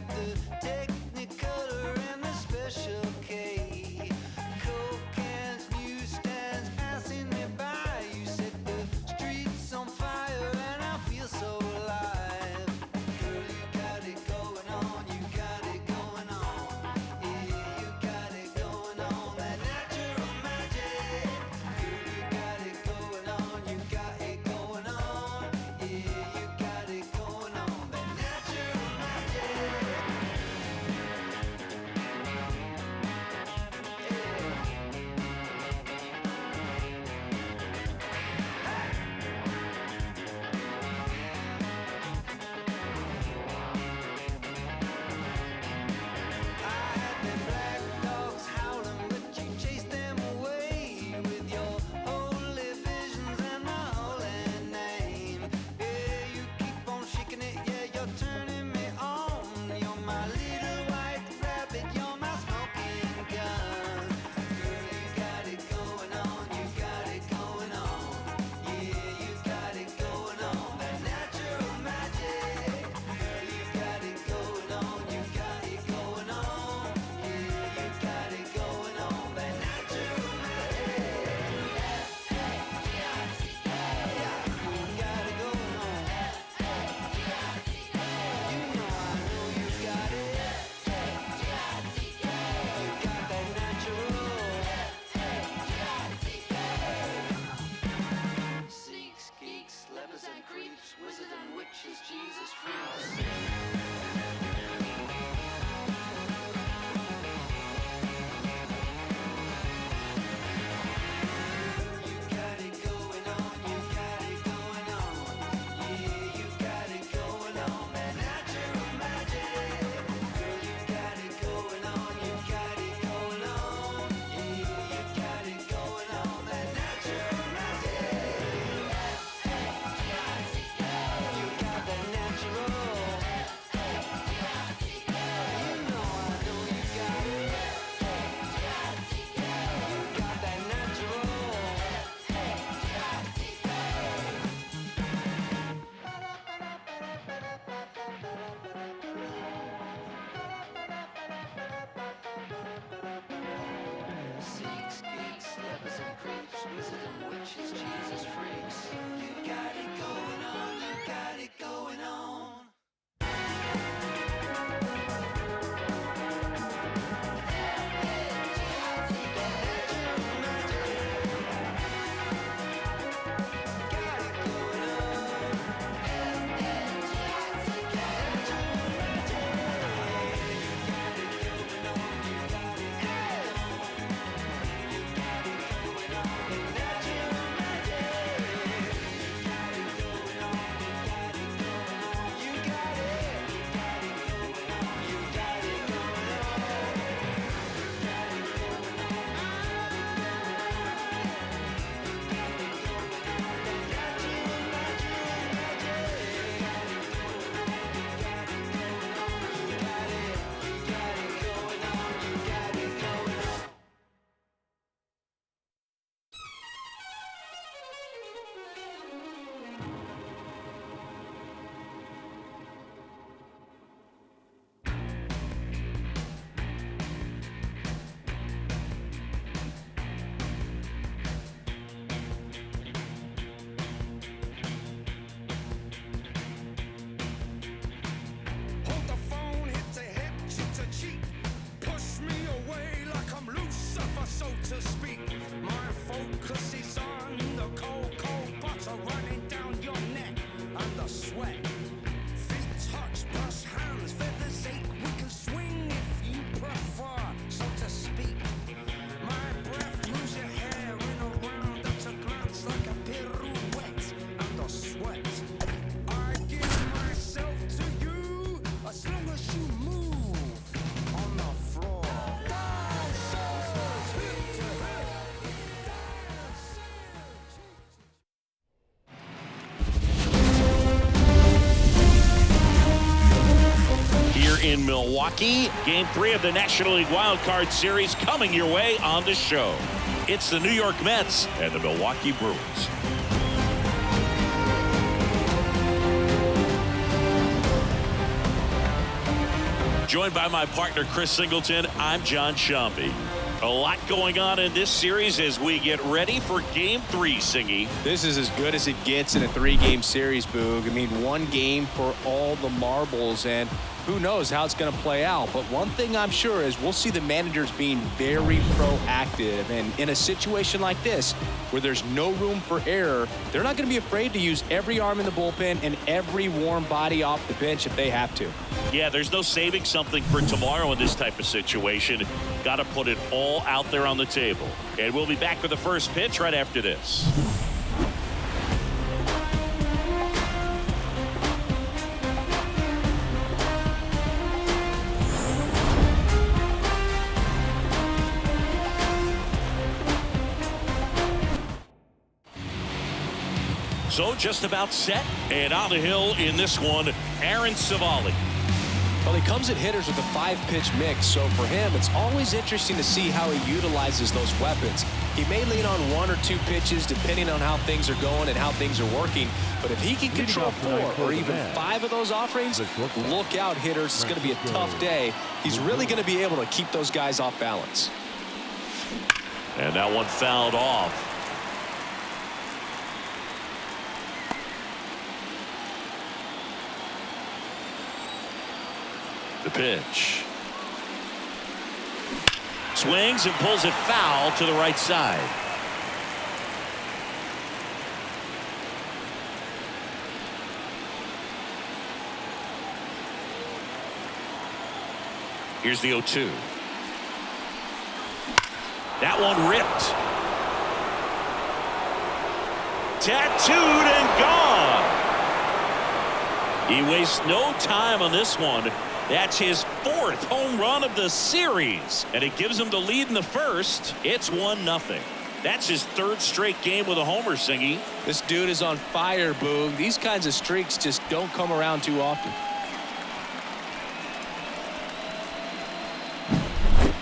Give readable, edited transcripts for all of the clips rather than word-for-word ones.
got the Technicolor and the Special K. Coke cans, newsstands passing me by. You set the streets on fire and I feel so alive. Girl, you got it going on, you got it going on. Yeah, you got it going on, that natural magic. Girl, you got it going on, you got it going on. Yeah, you got it going on, that natural magic. I had them black dogs howling, but you chased them away with your holy visions and the holy name. Yeah, you keep on shaking it, yeah, you're turning me on. You're my little white rabbit, you're my smoking gun. Girl, you got it going on, you got it going on. Yeah, you got it going on, that natural magic. Girl, you got it going on, you got it going on. Yeah, you got it going on, that natural magic. Yeah, you got it going on. You know I know you got it. You got that natural. Sneaks, geeks, lepers and creeps, wizards and witches, Jesus freaks. You got it going on, you got it going on. Yeah, you got it going on, that natural magic. Girl, you got it going on, you got it going on. Yeah, you got it going on, that natural magic. You got that natural. You know I know you got it. You got that natural. Seeks, geeks, lepers and creeps, wizards and witches, Jesus freaks. You got it going on, you got it going on. Hold the phone, hit the hip, cheek to cheek. Push me away like I'm Lucifer, so to speak. My focus is on the cold, cold butter running down your neck and the sweat. Feet touch, brush hands, feathers ache. We can swing if you prefer, so to speak. My breath moves your hair in a round at a glance like a pirouette and the sweat. I give myself to you as long as you move on the floor. Dancers, hip to hip. Here in Milwaukee, Game 3 of the National League Wild Card Series coming your way on the show. It's the New York Mets and the Milwaukee Brewers. Joined by my partner, Chris Singleton, I'm John Shambi. A lot going on in this series as we get ready for Game 3, Singy. This is as good as it gets in a 3-game series, Boog. I mean, one game for all the marbles, and who knows how it's going to play out. But one thing I'm sure is we'll see the managers being very proactive. And in a situation like this, where there's no room for error, they're not going to be afraid to use every arm in the bullpen and every warm body off the bench if they have to. Yeah, there's no saving something for tomorrow in this type of situation. Got to put it all out there on the table. And we'll be back with the first pitch right after this. So just about set, and on the hill in this one, Aaron Civale. Well, he comes at hitters with a 5-pitch mix, so for him, it's always interesting to see how he utilizes those weapons. He may lean on 1 or 2 pitches depending on how things are going and how things are working, but if he can control 4 or even 5 of those offerings, look out, hitters. It's going to be a tough day. He's really going to be able to keep those guys off balance. And that one fouled off. The pitch. Swings and pulls it foul to the right side. Here's the 0-2. That one ripped. Tattooed and gone. He wastes no time on this one. That's his 4th home run of the series, and it gives him the lead in the first. It's 1-0. That's his 3rd straight game with a homer, Singy. This dude is on fire, Boog. These kinds of streaks just don't come around too often.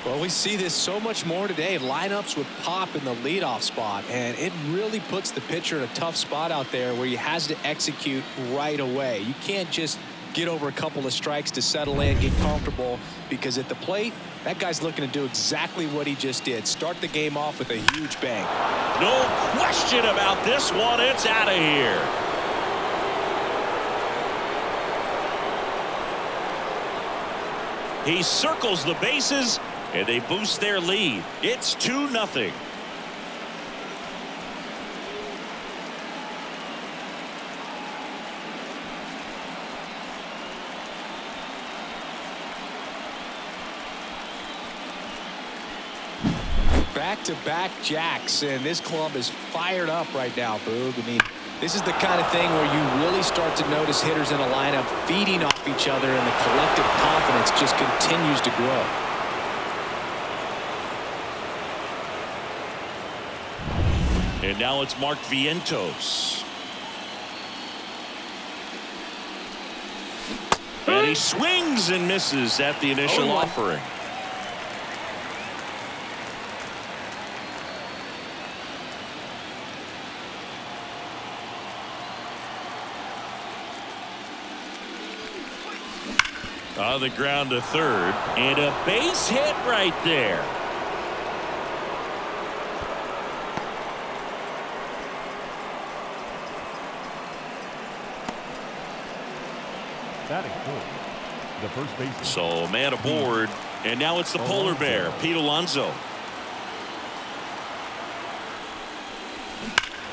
Well, we see this so much more today. Lineups with pop in the leadoff spot, and it really puts the pitcher in a tough spot out there where he has to execute right away. You can't just get over a couple of strikes to settle in, get comfortable, because at the plate, that guy's looking to do exactly what he just did. Start the game off with a huge bang. No question about this one. It's out of here. He circles the bases, and they boost their lead. It's 2-0. Back-to-back jacks, and this club is fired up right now, Boog. I mean, this is the kind of thing where you really start to notice hitters in a lineup feeding off each other, and the collective confidence just continues to grow. And now it's Mark Vientos. And he swings and misses at the initial offering. On the ground to third, and a base hit right there. Batting fourth, the first baseman. So man aboard, and now it's the polar bear, Pete Alonso.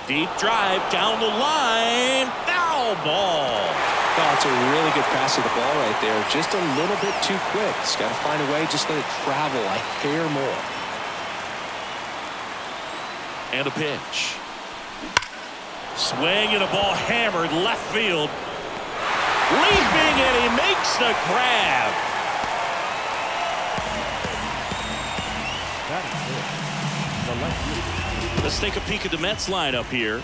Deep drive down the line, foul ball. Oh, it's a really good pass of the ball right there. Just a little bit too quick. He's got to find a way, just let it travel a hair more. And a pitch. Swing and a ball hammered left field. Leaping, and he makes the grab. Let's take a peek at the Mets lineup here.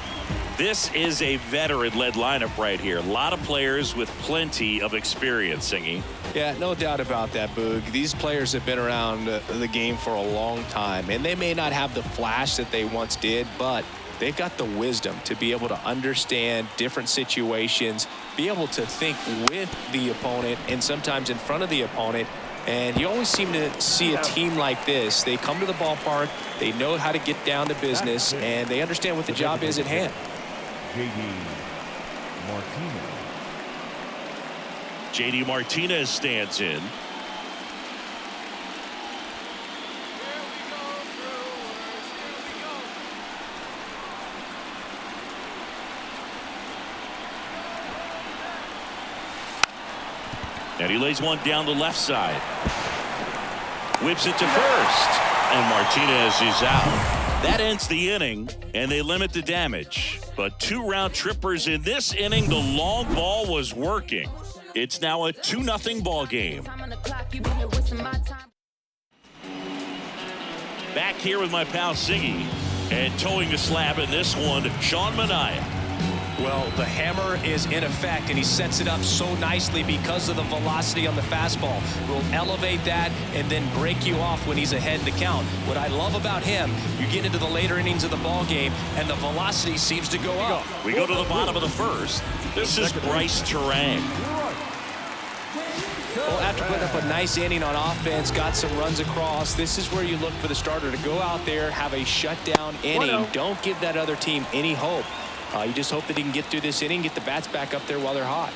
This is a veteran-led lineup right here. A lot of players with plenty of experience, Singy. Yeah, no doubt about that, Boog. These players have been around the game for a long time, and they may not have the flash that they once did, but they've got the wisdom to be able to understand different situations, be able to think with the opponent and sometimes in front of the opponent, And you always seem to see a team like this. They come to the ballpark, they know how to get down to business, and they understand what the job is at hand. J.D. Martinez stands in. And he lays one down the left side. Whips it to first. And Martinez is out. That ends the inning, and they limit the damage. But 2 round trippers in this inning. The long ball was working. It's now a 2-0 ball game. Back here with my pal Siggy. And towing the slab in this one, Sean Manaea. Well, the hammer is in effect, and he sets it up so nicely because of the velocity on the fastball. Will elevate that and then break you off when he's ahead in the count. What I love about him, you get into the later innings of the ball game, and the velocity seems to go up. We go to the bottom of the first. This is Bryce Terang. Well, after putting up a nice inning on offense, got some runs across, this is where you look for the starter to go out there, have a shutdown inning. Don't give that other team any hope. You just hope that he can get through this inning, get the bats back up there while they're hot.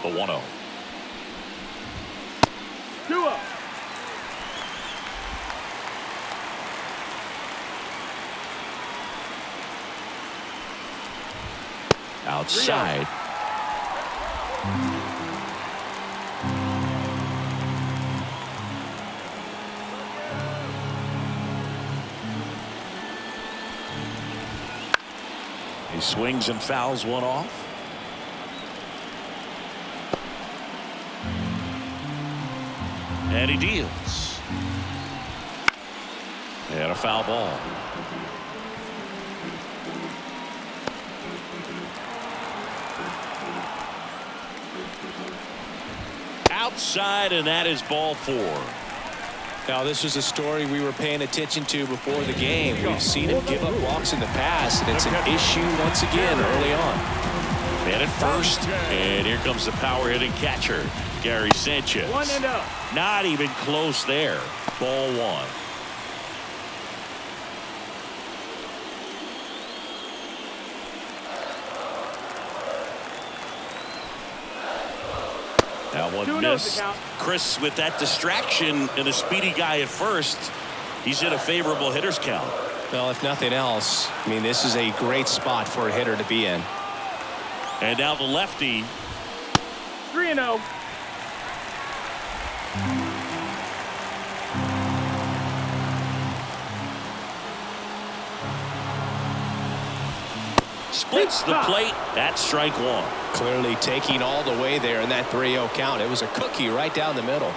The 1-0. 2-0. Outside. He swings and fouls one off. And he deals. And a foul ball. Outside, and that is ball 4. Now, this was a story we were paying attention to before the game. We've seen him give up walks in the past, and it's an issue once again early on. Man at first, and here comes the power-hitting catcher, Gary Sanchez. 1-0. Not even close there. Ball 1. That one missed. Chris, with that distraction and a speedy guy at first, he's in a favorable hitter's count. Well, if nothing else, I mean, this is a great spot for a hitter to be in. And now the lefty. 3-0. Splits the plate. That's strike 1. Clearly taking all the way there in that 3-0 count. It was a cookie right down the middle.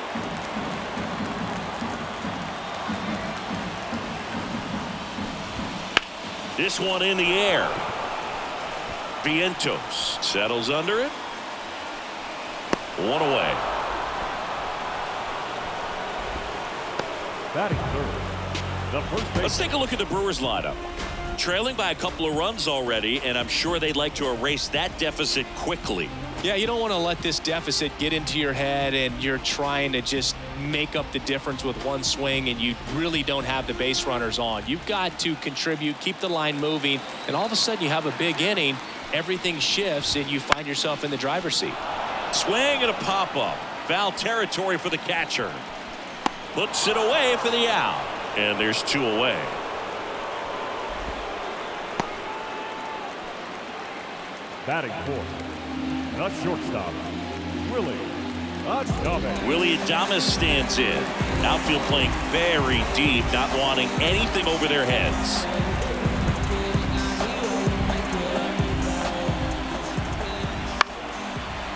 This one in the air. Vientos settles under it. 1 away. Batting third, the first base. Let's take a look at the Brewers lineup. Trailing by a couple of runs already, and I'm sure they'd like to erase that deficit quickly. Yeah, you don't want to let this deficit get into your head and you're trying to just make up the difference with one swing and you really don't have the base runners on. You've got to contribute, keep the line moving, and all of a sudden you have a big inning, everything shifts and you find yourself in the driver's seat. Swing and a pop-up. Foul territory for the catcher. Puts it away for the out. And there's 2 away. Batting fourth, the shortstop, Willie Adames. Willie Adames stands in. Outfield playing very deep, not wanting anything over their heads.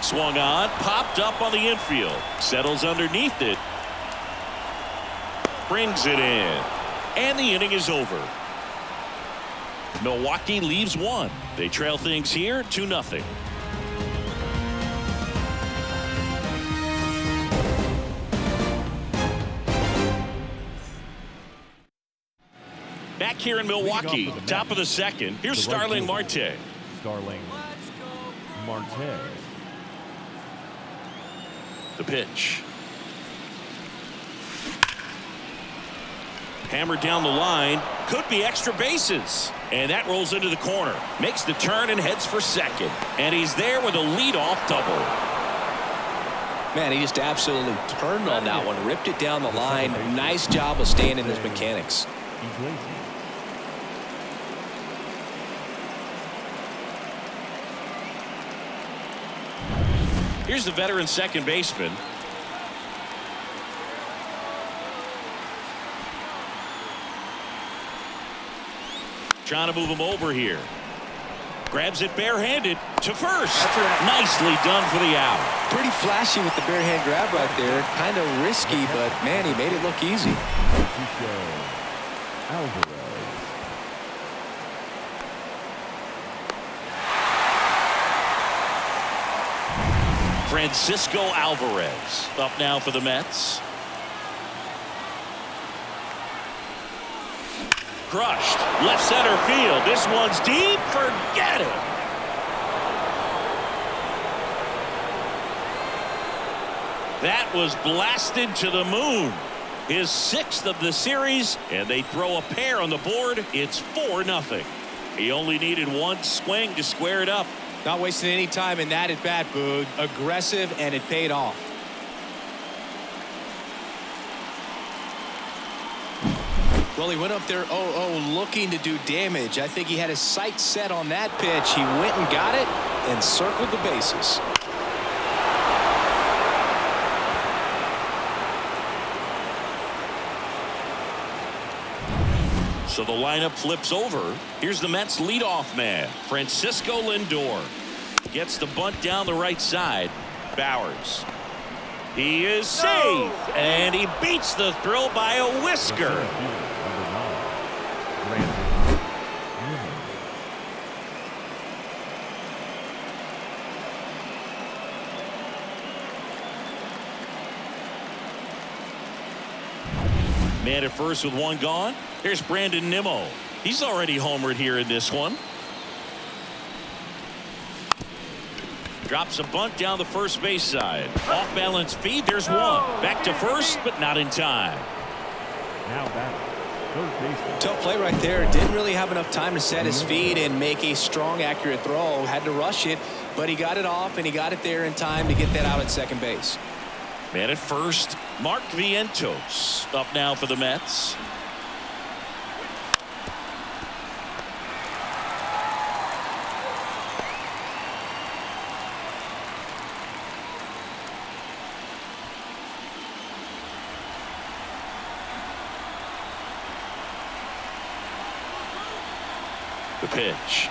Swung on, popped up on the infield. Settles underneath it. Brings it in. And the inning is over. Milwaukee leaves 1. They trail things here 2-0. Back here in Milwaukee, top of the second. Here's Starling Marte. Starling Marquez. The pitch. Hammered down the line. Could be extra bases. And that rolls into the corner. Makes the turn and heads for second. And he's there with a leadoff double. Man, he just absolutely turned on that one. Ripped it down the line. Nice job of staying in his mechanics. Here's the veteran second baseman. Trying to move him over here. Grabs it barehanded to first. Nicely done for the out. Pretty flashy with the bare hand grab right there. Kind of risky, but man, he made it look easy. Alvarez. Francisco Alvarez up now for the Mets. Crushed left center field. This one's deep. Forget it. That was blasted to the moon. His 6th of the series, and they throw a pair on the board. It's 4-0. He only needed one swing to square it up. Not wasting any time in that at bat, Boog. Aggressive, and it paid off. Well, he went up there 0-0 looking to do damage. I think he had his sights set on that pitch. He went and got it and circled the bases. So the lineup flips over. Here's the Mets leadoff man, Francisco Lindor. Gets the bunt down the right side. Bowers. He is safe, and he beats the throw by a whisker. Man at first with one gone. Here's Brandon Nimmo. He's already homered here in this one. Drops a bunt down the first base side. Off balance feed. There's one. Back to first, but not in time. Now back. Third baseman. Tough play right there. Didn't really have enough time to set his feet and make a strong, accurate throw. Had to rush it, but he got it off, and he got it there in time to get that out at second base. Man at first, Mark Vientos up now for the Mets. The pitch.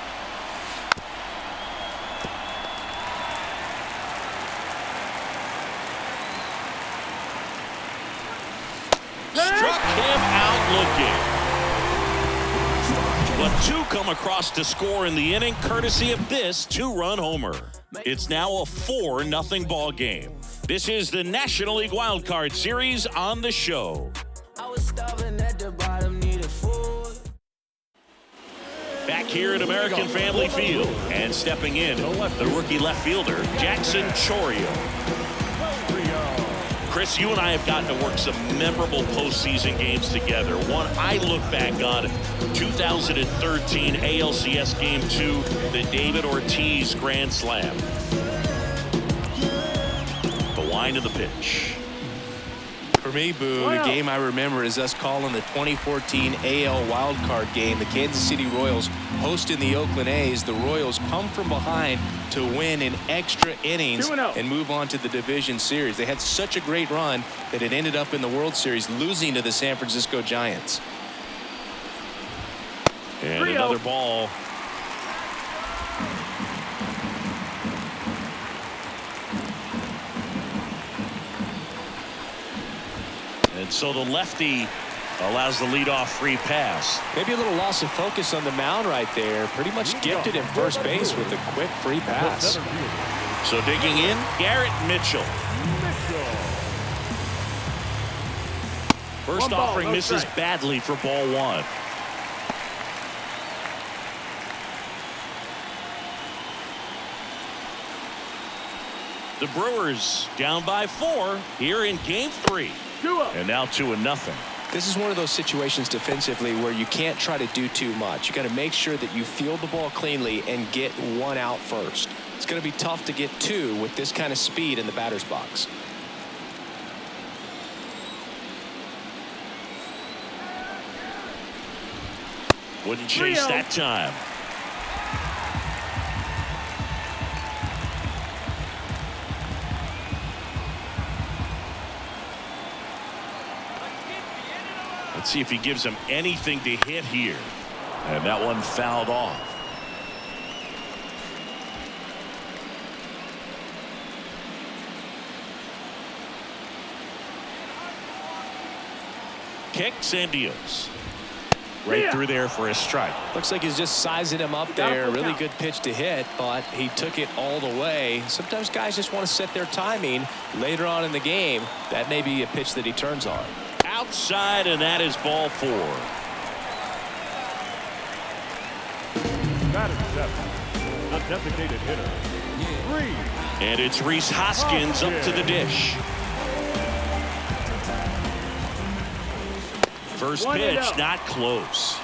Struck him out looking. But two come across to score in the inning, courtesy of this 2-run homer. It's now a 4-0 ball game. This is the National League Wild Card Series on the show. I was starving at the bottom, needed food. Back here at American Family Field, and stepping in, the rookie left fielder, Jackson Chourio. Chris, you and I have gotten to work some memorable postseason games together. One I look back on, 2013 ALCS Game 2, the David Ortiz Grand Slam. The line of the pitch. For me, Boo, the game I remember is us calling the 2014 AL wildcard game. The Kansas City Royals hosting the Oakland A's. The Royals come from behind to win in extra innings and move on to the division series. They had such a great run that it ended up in the World Series, losing to the San Francisco Giants. And another ball. And so the lefty allows the leadoff free pass. Maybe a little loss of focus on the mound right there. Pretty much gifted him first base with a quick free pass. So digging in, Garrett Mitchell. First offering misses badly for ball one. The Brewers down by 4 here in game 3. And now 2-0. This is one of those situations defensively where you can't try to do too much. You got to make sure that you field the ball cleanly and get one out first. It's going to be tough to get 2 with this kind of speed in the batter's box. Wouldn't chase that time. Let's see if he gives him anything to hit here. And that one fouled off. Kicks and deals. Right through there for a strike. Looks like he's just sizing him up there. Really good pitch to hit, but he took it all the way. Sometimes guys just want to set their timing later on in the game. That may be a pitch that he turns on. Outside, and that is ball 4. Batting 7, the designated hitter, 3. And it's Rhys Hoskins up to the dish. First pitch, not close.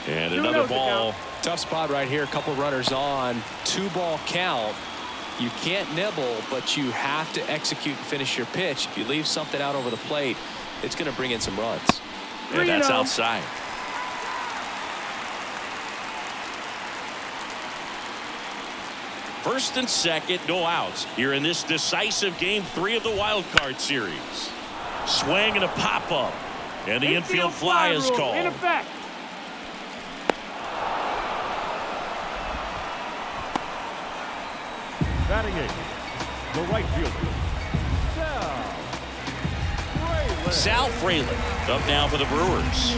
And another ball. Tough spot right here. A couple runners on. 2-ball count. You can't nibble, but you have to execute and finish your pitch. If you leave something out over the plate, it's going to bring in some runs. And that's outside. First and second, no outs here in this decisive game 3 of the wild card series. Swing and a pop up, and the infield fly is called. In effect. Batting 8, the right fielder, Sal Frelick up now for the Brewers.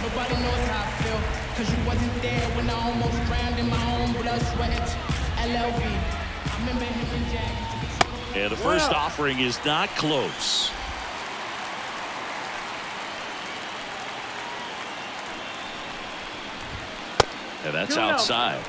Nobody knows how I feel, 'cause you wasn't there when I almost drowned in my own blood, sweat. LLB. I remember him and Jack. And the first offering is not close. And that's outside.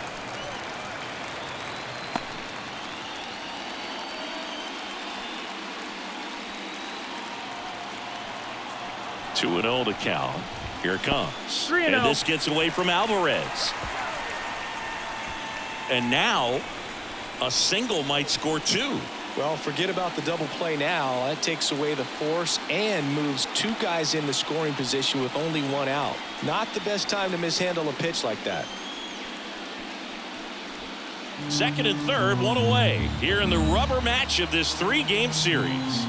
Two and 0 to count. Here it comes. And this gets away from Alvarez. And now a single might score 2. Well, forget about the double play now. That takes away the force and moves 2 guys in the scoring position with only 1 out. Not the best time to mishandle a pitch like that. Second and third, 1 away here in the rubber match of this 3-game series.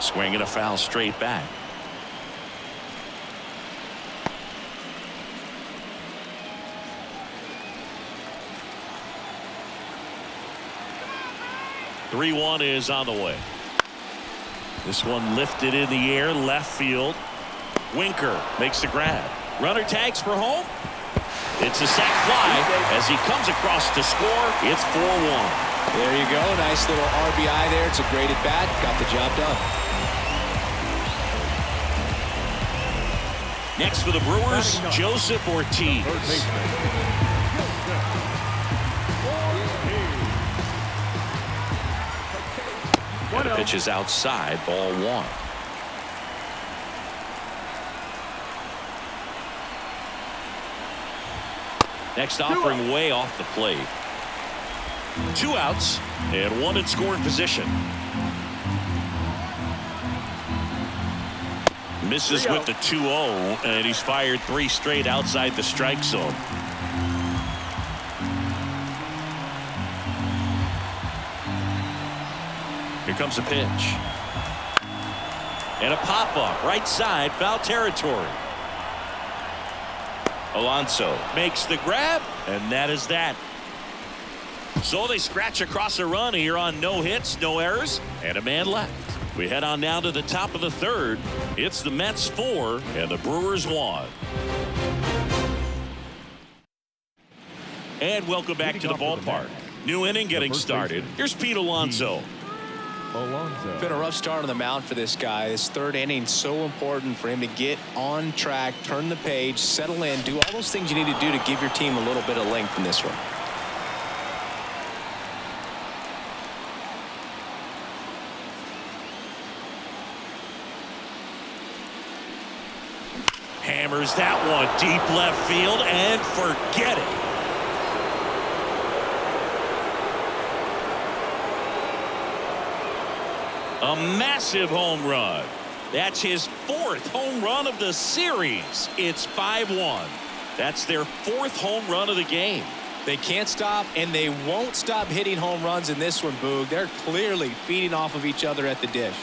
Swing and a foul straight back. (3-1) is on the way. This one lifted in the air, left field. Winker makes the grab. Runner tags for home. It's a sac fly as he comes across to score. It's 4-1. There you go. Nice little RBI there. It's a great at bat. Got the job done. Next for the Brewers, Joseph Ortiz. Third baseman. And the pitch is outside, ball 1. Next offering way off the plate. 2 outs and 1 in scoring position. Misses with the 2-0, and he's fired 3 straight outside the strike zone. Here comes a pitch. And a pop-up right side, foul territory. Alonso makes the grab, and that is that. So they scratch across a run here on no hits, no errors, and a man left. We head on now to the top of the third. It's the Mets 4 and the Brewers 1. And welcome back to the ballpark. New inning getting started. Here's Pete Alonso. Been a rough start on the mound for this guy. This third inning so important for him to get on track, turn the page, settle in, do all those things you need to do to give your team a little bit of length in this one. Hammers that one deep left field and forget it. A massive home run. That's his 4th home run of the series. It's 5-1. That's their 4th home run of the game. They can't stop, and they won't stop hitting home runs in this one, Boog. They're clearly feeding off of each other at the dish.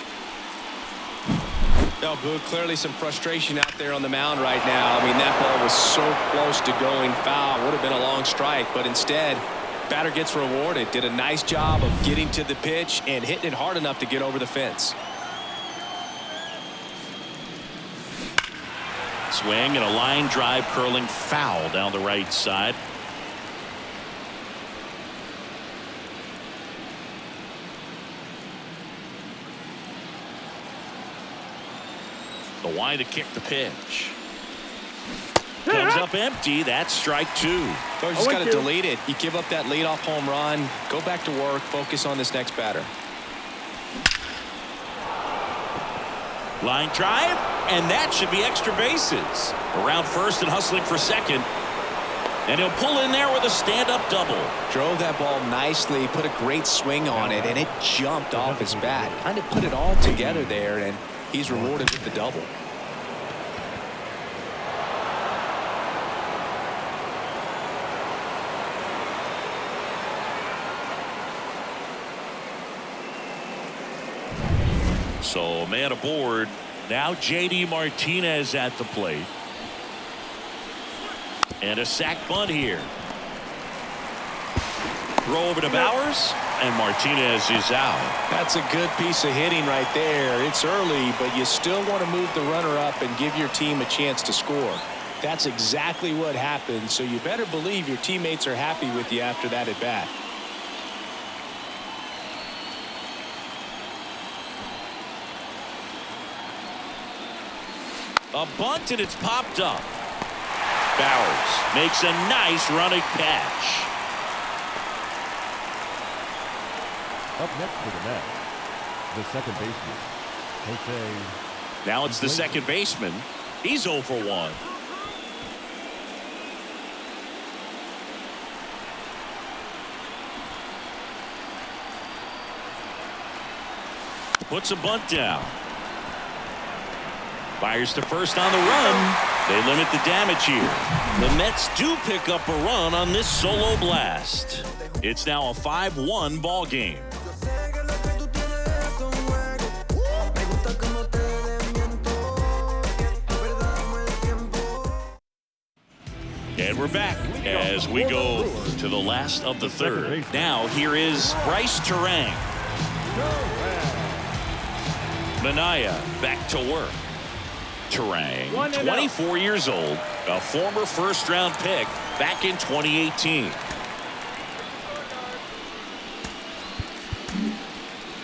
No, Boog, clearly some frustration out there on the mound right now. I mean, that ball was so close to going foul. Would have been a long strike, but instead, batter gets rewarded. Did a nice job of getting to the pitch and hitting it hard enough to get over the fence. Swing and a line drive curling foul down the right side. The wide to kick the pitch. Comes up empty. That's strike 2. So you just got to delete it. You give up that leadoff home run. Go back to work. Focus on this next batter. Line drive, and that should be extra bases. Around first and hustling for second. And he'll pull in there with a stand-up double. Drove that ball nicely, put a great swing on it, and it jumped off his bat. Kind of put it all together there, and he's rewarded with the double. So man aboard. Now J.D. Martinez at the plate. And a sac bunt here. Throw over to Bowers, and Martinez is out. That's a good piece of hitting right there. It's early, but you still want to move the runner up and give your team a chance to score. That's exactly what happened, so you better believe your teammates are happy with you after that at bat. A bunt, and it's popped up. Bowers makes a nice running catch. Up next for the Mets, the second baseman, Jose. Now it's the second baseman. He's 0 for 1. Puts a bunt down. Fires to first on the run. They limit the damage here. The Mets do pick up a run on this solo blast. It's now a 5-1 ball game. And we're back as we go to the last of the third. Now here is Bryce Terang. Manaea back to work. Terang, 24 years old, a former first-round pick back in 2018.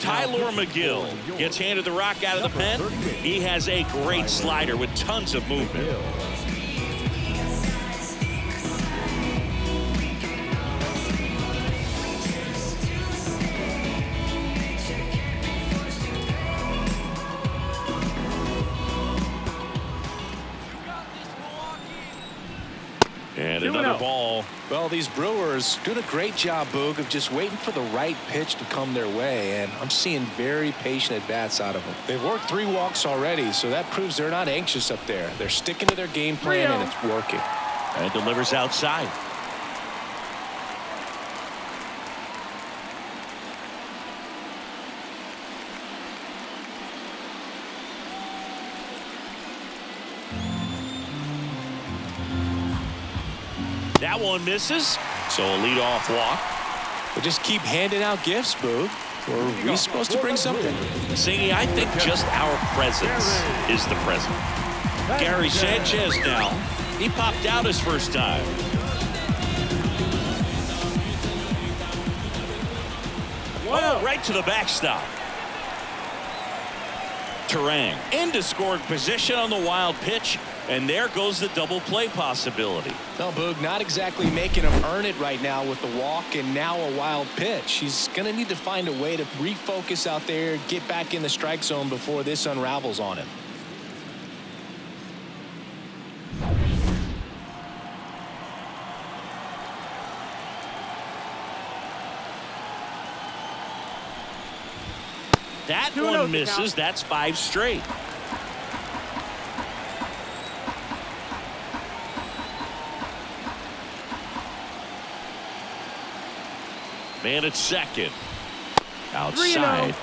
Tyler McGill gets handed the rock out of the pen. He has a great slider with tons of movement. And another ball. Well, these Brewers doing a great job, Boog, of just waiting for the right pitch to come their way, and I'm seeing very patient at-bats out of them. They've worked 3 walks already, so that proves they're not anxious up there. They're sticking to their game plan, and it's working. And delivers outside. That one misses, so a leadoff walk. But just keep handing out gifts, Boog. Or are we supposed to bring something? Singy, I think just our presence is the present. Gary Sanchez now. He popped out his first time. right to the backstop. Terang into scoring position on the wild pitch, and there goes the double play possibility. No, Boog, not exactly making him earn it right now with the walk and now a wild pitch. He's going to need to find a way to refocus out there, get back in the strike zone before this unravels on him. That one misses. That's 5 straight. Man at second. Outside.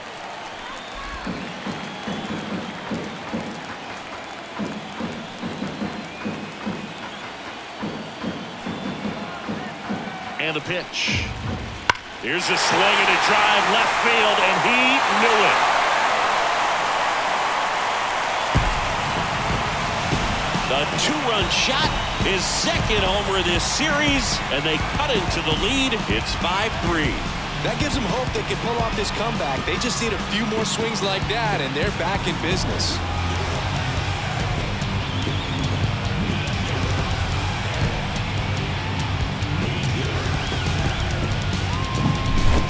And the pitch. Here's a swing and a drive left field, and he knew it. The 2-run shot, his second homer of this series, and they cut into the lead. It's 5-3. That gives them hope they can pull off this comeback. They just need a few more swings like that, and they're back in business.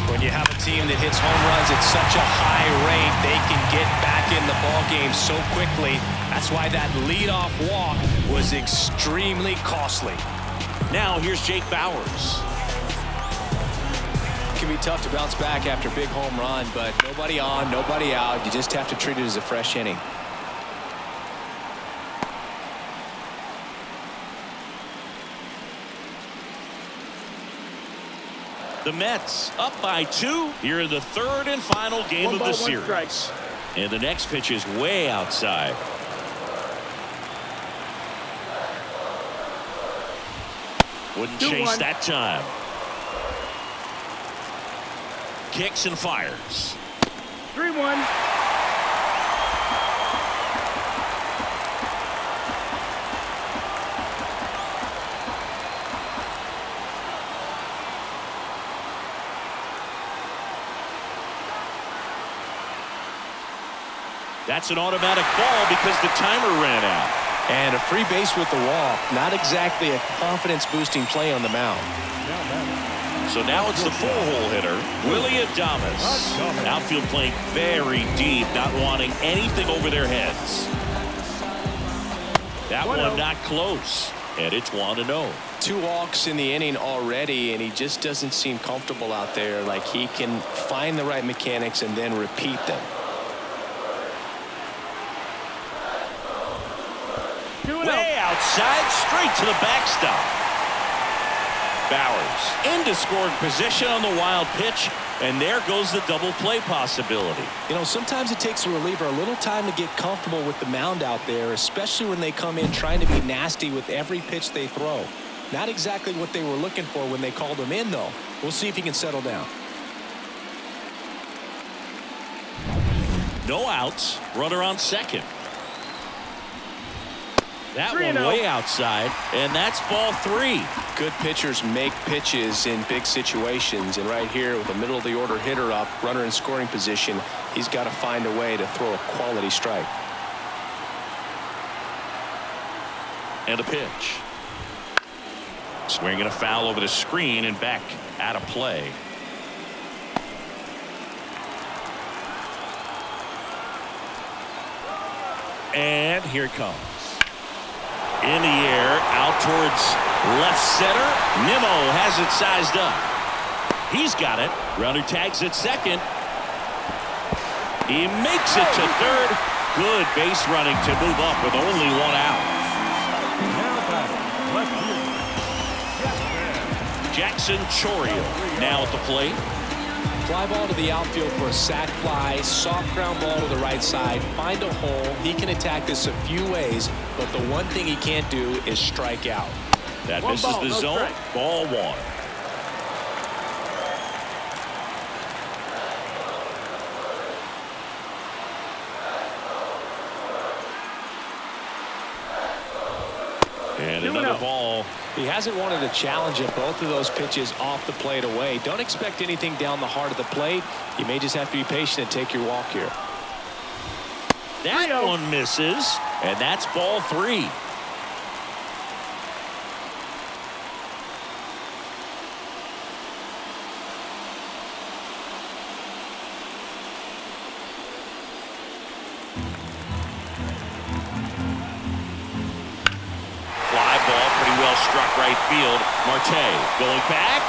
When you have a team that hits home runs at such a high rate, they can get back in the ballgame so quickly. That's why that leadoff walk was extremely costly. Now here's Jake Bauers. It can be tough to bounce back after a big home run, but nobody on, nobody out. You just have to treat it as a fresh inning. The Mets up by 2 here in the third and final game of the series. And the next pitch is way outside. Wouldn't chase that time. Kicks and fires. 3-1. That's an automatic ball because the timer ran out. And a free base with the walk. Not exactly a confidence-boosting play on the mound. So now it's the 4-hole hitter, Willie Adames. Outfield playing very deep, not wanting anything over their heads. That one not close, and it's 1-0. 2 walks in the inning already, and he just doesn't seem comfortable out there. Like he can find the right mechanics and then repeat them. Way outside, straight to the backstop. Bauers into scoring position on the wild pitch, and there goes the double play possibility. You know, sometimes it takes a reliever a little time to get comfortable with the mound out there, especially when they come in trying to be nasty with every pitch they throw. Not exactly what they were looking for when they called him in, though. We'll see if he can settle down. No outs, runner on second. That one way outside, and that's ball 3. Good pitchers make pitches in big situations, and right here with a middle of the order hitter up, runner in scoring position, he's got to find a way to throw a quality strike. And a pitch. Swing and a foul over the screen and back out of play. And here it comes. In the air, out towards left center. Nimmo has it sized up. He's got it. Runner tags at second. He makes it to third. Good base running to move up with only 1 out. Jackson Chourio now at the plate. Fly ball to the outfield for a sac fly. Soft ground ball to the right side. Find a hole. He can attack this a few ways, but the one thing he can't do is strike out. That misses the zone. Ball 1. And another ball. He hasn't wanted to challenge him. Both of those pitches off the plate away. Don't expect anything down the heart of the plate. You may just have to be patient and take your walk here. That one misses, and that's ball 3. Struck right field. Marte going back.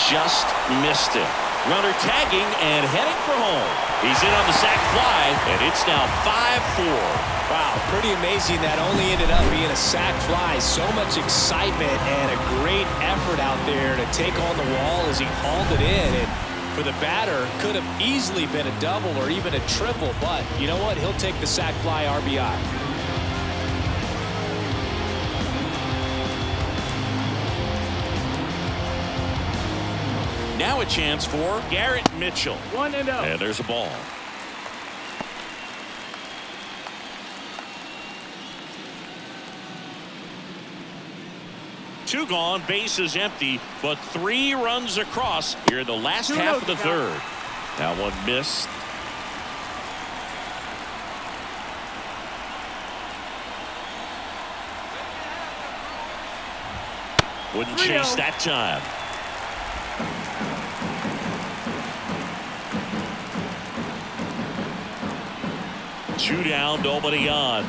Just missed it. Runner tagging and heading for home. He's in on the sac fly, and it's now 5-4. Wow, pretty amazing that only ended up being a sac fly. So much excitement and a great effort out there to take on the wall as he hauled it in. And for the batter, could have easily been a double or even a triple, but you know what? He'll take the sac fly RBI. Now a chance for Garrett Mitchell. 1-0. And there's a ball. Two gone, bases empty, but 3 runs across here in the last half of the third. Now one missed. Wouldn't chase that time. Two down, nobody on.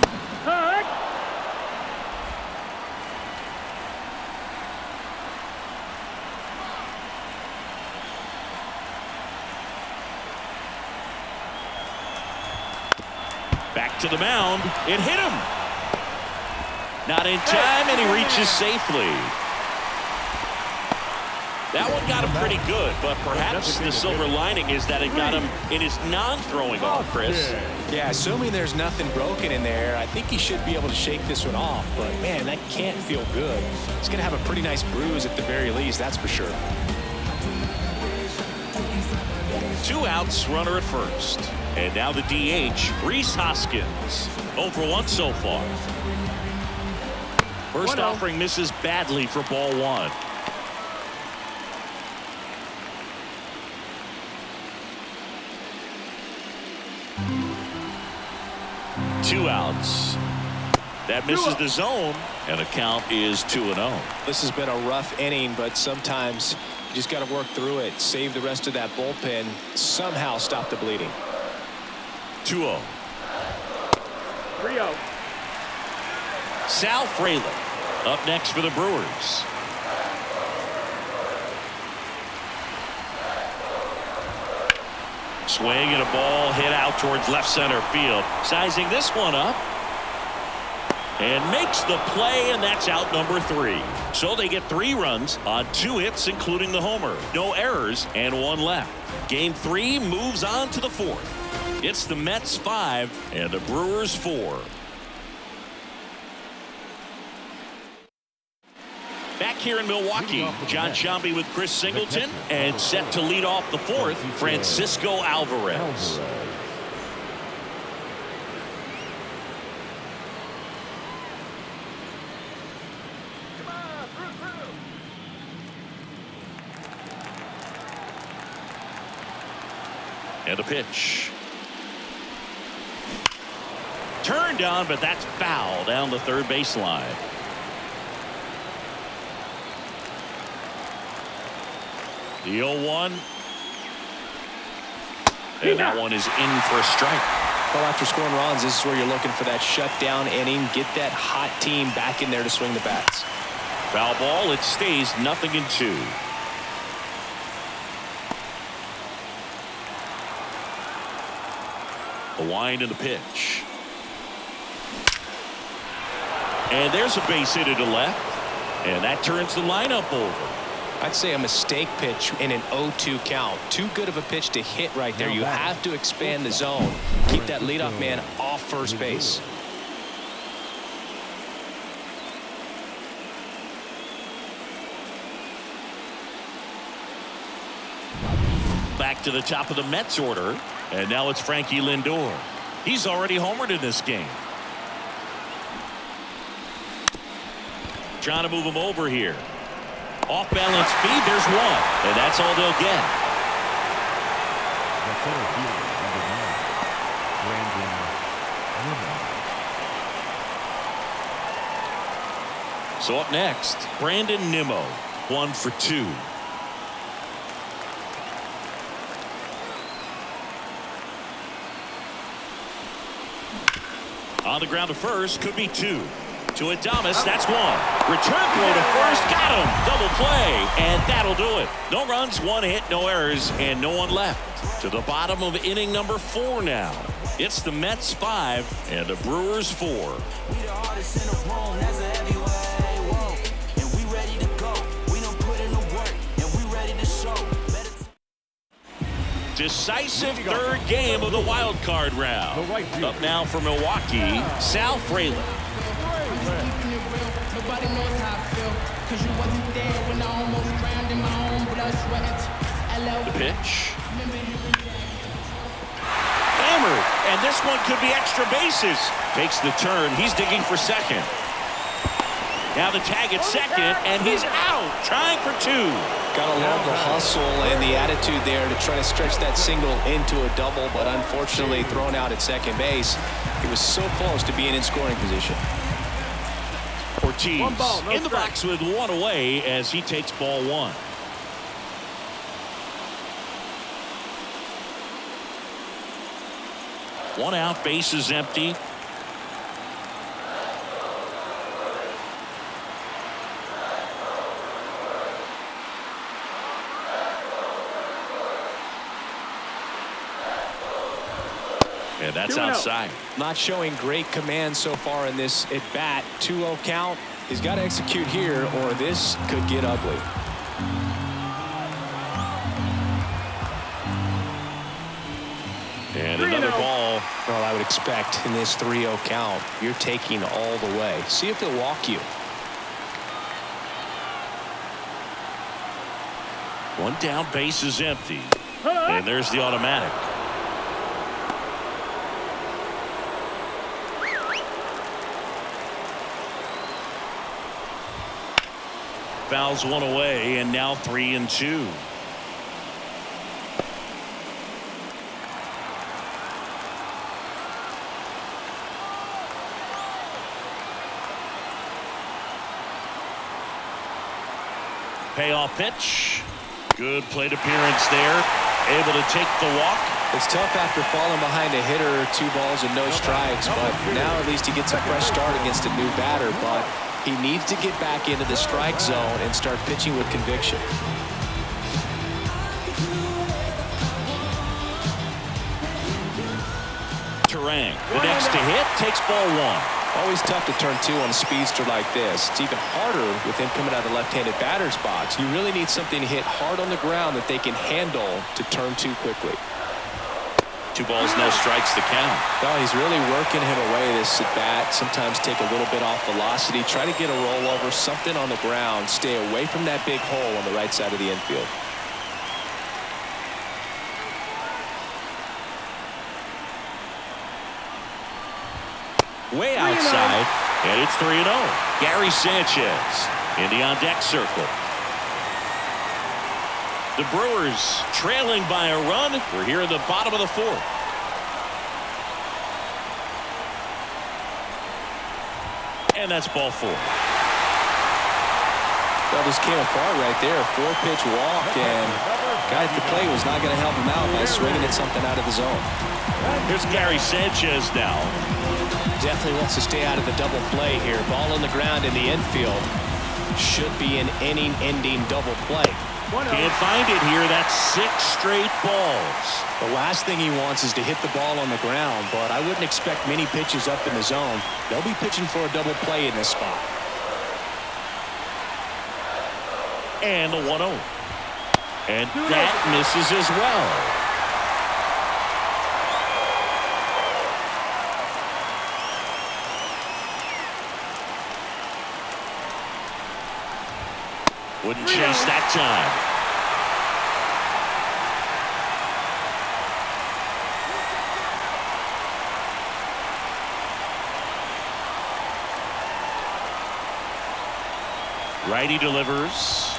Back to the mound. It hit him. Not in time, and he reaches safely. That one got him pretty good, but perhaps the silver lining is that it got him in his non-throwing arm, Chris. Yeah, assuming there's nothing broken in there, I think he should be able to shake this one off. But, man, that can't feel good. He's going to have a pretty nice bruise at the very least, that's for sure. 2 outs, runner at first. And now the DH, Rhys Hoskins. 0 for 1 so far. First offering misses badly for ball 1. Two outs. That misses the zone, and the count is 2-0. This has been a rough inning, but sometimes you just got to work through it. Save the rest of that bullpen. Somehow stop the bleeding. 2-0. 3-0. Sal Frelick up next for the Brewers. Swing and a ball hit out towards left center field. Sizing this one up. And makes the play, and that's out number 3. So they get 3 runs on 2 hits, including the homer. No errors and 1 left. Game 3 moves on to the 4th. It's the Mets 5 and the Brewers 4. Back here in Milwaukee, John Sciambi with Chris Singleton, and set to lead off the 4th, Francisco Alvarez. And a pitch. Turned on, but that's foul down the third baseline. The 0-1. And that one is in for a strike. Well, after scoring runs, this is where you're looking for that shutdown inning. Get that hot team back in there to swing the bats. Foul ball. It stays 0-2. The wind and the pitch. And there's a base hit to left. And that turns the lineup over. I'd say a mistake pitch in an 0-2 count. Too good of a pitch to hit right there. You have to expand the zone. Keep that leadoff man off first base. Back to the top of the Mets order. And now it's Frankie Lindor. He's already homered in this game. trying to move him over here. Off balance speed, there's one, and that's all they'll get. The center fielder, number 9, Brandon Nimmo. So up next, Brandon Nimmo, 1 for 2. On the ground to first, could be 2. To Adames, that's 1. Return throw to first, got him. Double play, and that'll do it. No runs, 1 hit, no errors, and no one left. To the bottom of inning number 4 now. It's the Mets 5 and the Brewers 4. We the hardest in the room, that's a heavyweight, whoa. And we ready to go, we don't put in the work, and we ready to show. Decisive third game of the wild card round. Up now for Milwaukee, Sal Fraley. Keeping it real, nobody knows how I feel. Cause you wasn't there when I almost drowned in my own blood, sweat. The pitch. Hammered, and this one could be extra bases. Takes the turn, he's digging for second. Now the tag at second, and he's out, trying for 2. Gotta love the hustle and the attitude there to try to stretch that single into a double, but unfortunately thrown out at second base. He was so close to being in scoring position. Ortiz in the box with 1 away as he takes ball 1. One out, base is empty. And that's outside. Not showing great command so far in this at bat. 2-0 count. He's got to execute here or this could get ugly. And another ball. Well, I would expect in this 3-0 count, you're taking all the way. See if they'll walk you. One down, base is empty. And there's the automatic. Fouls 1 away, and now 3-2. Payoff pitch. Good plate appearance there. Able to take the walk. It's tough after falling behind a hitter, 2 balls and no strikes, but now at least he gets a fresh start against a new batter. But he needs to get back into the strike zone and start pitching with conviction. Turang, the next to hit, takes ball 1. Always tough to turn 2 on a speedster like this. It's even harder with him coming out of the left-handed batter's box. You really need something to hit hard on the ground that they can handle to turn 2 quickly. 2 balls, no strikes, the count. No, he's really working him away this at bat. Sometimes take a little bit off velocity. Try to get a rollover, something on the ground. Stay away from that big hole on the right side of the infield. Way outside, and it's 3-0. Gary Sanchez in the on-deck circle. The Brewers trailing by a run. We're here in the bottom of the 4th. And that's ball 4. Well, this came apart right there. 4-pitch walk, and guy at the plate was not going to help him out by swinging at something out of the zone. Here's Gary Sanchez now. Definitely wants to stay out of the double play here. Ball on the ground in the infield. Should be an inning-ending double play. Can't find it here. That's 6 straight balls. The last thing he wants is to hit the ball on the ground, but I wouldn't expect many pitches up in the zone. They'll be pitching for a double play in this spot. And the 1-0. And that misses as well. Wouldn't chase that time. Righty delivers.